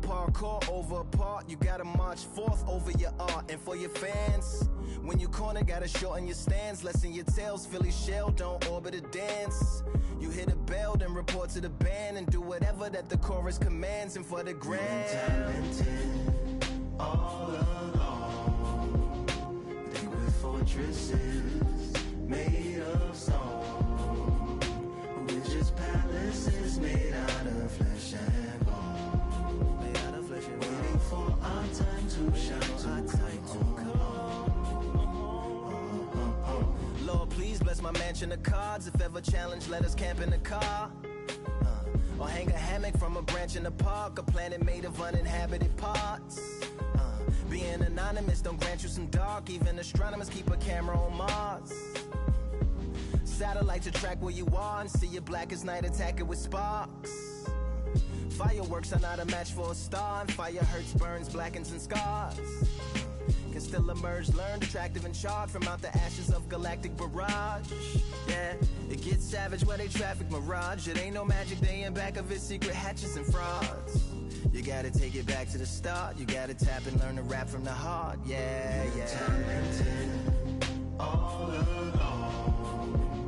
parkour over a part. You gotta march forth over your art. And for your fans, when you corner, gotta shorten your stance. Lessen your tails, Philly shell, don't orbit a dance. You hit a bell, then report to the band and do whatever that the chorus commands. And for the grand, talented all along. They were fortresses made of stone. We're just palaces made out of flesh and bone. Waiting for our time to shine, Lord, please bless my mansion of cards. If ever challenged, let us camp in the car. Or hang a hammock from a branch in the park. A planet made of uninhabited parts. Being anonymous don't grant you some dark. Even astronomers keep a camera on Mars. Satellite to track where you are and see you black as night, attack it with sparks. Fireworks are not a match for a star, and fire hurts, burns, blackens, and scars. Can still emerge, learned, attractive, and charred from out the ashes of galactic barrage. Yeah, it gets savage where they traffic mirage. It ain't no magic day in back of it, secret hatches and frauds. You gotta take it back to the start. You gotta tap and learn to rap from the heart. Yeah, yeah. Talented all along.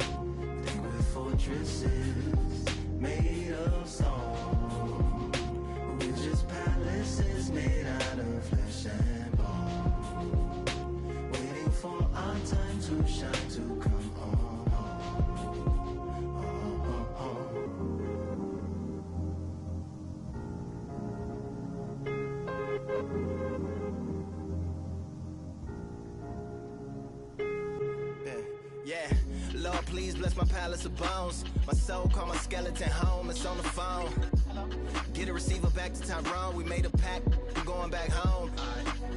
They were fortresses made of stone. We're just palaces made out of flesh and bone. Waiting for our time to shine, to come on. Yeah, Lord, please bless my palace of bones. My soul call my skeleton home, it's on the phone. Get a receiver back to Tyrone. We made a pact, I'm going back home.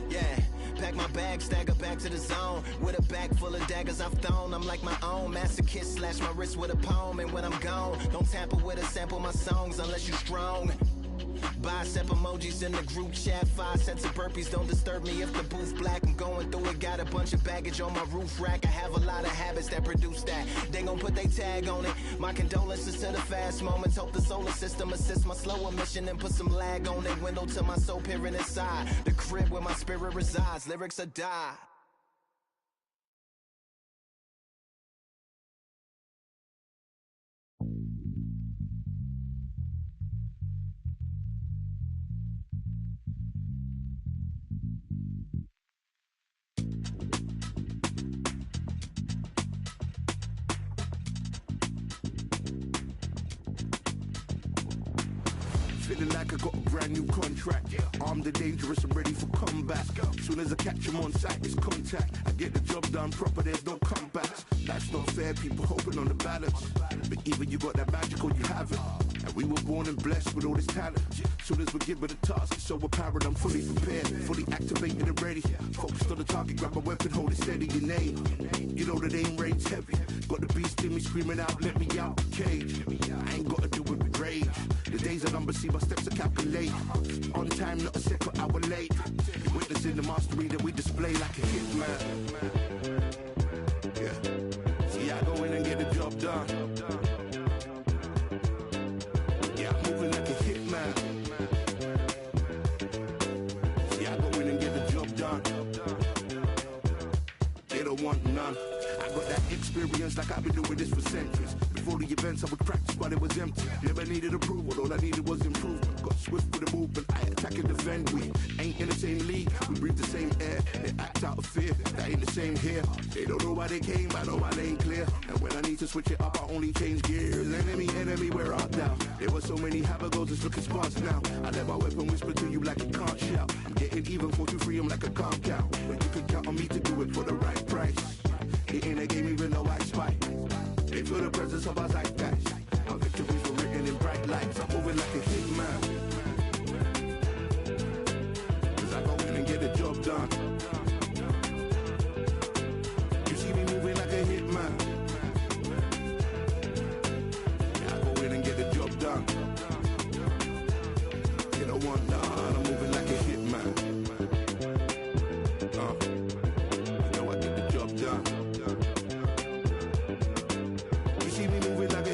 Yeah, pack my bag, stagger back to the zone. With a bag full of daggers I've thrown. I'm like my own masochist, slash my wrist with a poem. And when I'm gone, don't tamper with or sample my songs unless you strong. Bicep emojis in the group chat, 5 sets of burpees, don't disturb me if the booth black. I'm going through it, got a bunch of baggage on my roof rack. I have a lot of habits that produce that. They gon' put they tag on it. My condolences to the fast moments. Hope the solar system assists my slower mission and put some lag on it. Window to my soul peering inside the crib where my spirit resides. Lyrics are die. Feeling like I got a brand new contract. Armed and dangerous, I'm ready for comeback. Soon as I catch him on sight, it's contact. I get the job done proper, there's no comebacks. Life's not fair, people hoping on the balance. But either you got that magic or you haven't. And we were born and blessed with all this talent. Soon as we're given a task, it's so apparent I'm fully prepared, fully activated and ready. Focused on the target, grab my weapon, hold it steady, your name. You know the aim rain's heavy. Got the beast in me screaming out, let me out the cage. I ain't gotta do it with rage. The days are numbered, see my steps are calculated. On time, not a second hour late. You're witnessing the mastery that we display like a hitman. Yeah. See, I go in and get the job done. Yeah, I'm moving like a hitman. See, I go in and get the job done. They don't want none. I got that experience like I've been doing this for centuries. Before the events, I would practice while it was empty. Never needed approval, all I needed was improvement. Got swift with the movement, I attack and defend. We ain't in the same league, we breathe the same air. They act out of fear, that ain't the same here. They don't know why they came, I know why they ain't clear. And when I need to switch it up, I only change gears. Enemy, where art thou? There were so many habagos, it's looking sparse now. I let my weapon whisper to you like it can't shout. I'm getting even 4-2-3, I'm like a calm cow. But you can count on me to do it for the right price. It ain't a game even though I spite. They feel the presence of our zeitgeist. Our victories were written in bright lights. I'm moving like a hitman. Cause I go in and get the job done. You see me moving like a hitman. Yeah, I go in and get the job done. You don't want none. I'm moving like a hitman. You know I get the job done. You see me moving like a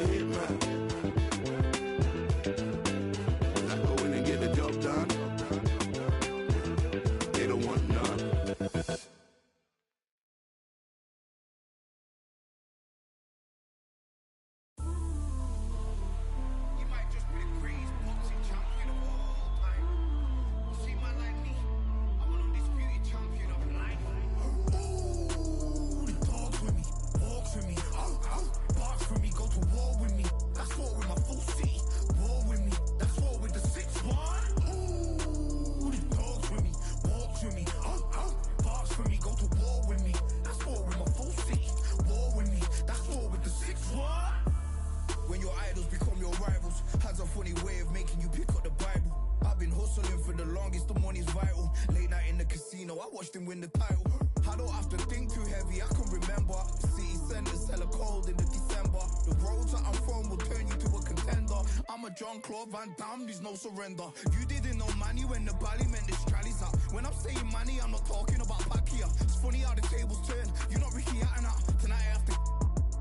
Jean-Claude Van Damme, there's no surrender. You didn't know money when the bally meant this trally's up. When I'm saying money, I'm not talking about Pacquiao. It's funny how the tables turn. You're not Ricky Hatton. Tonight I have to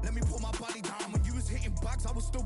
let me put my body down. When you was hitting bags, I was still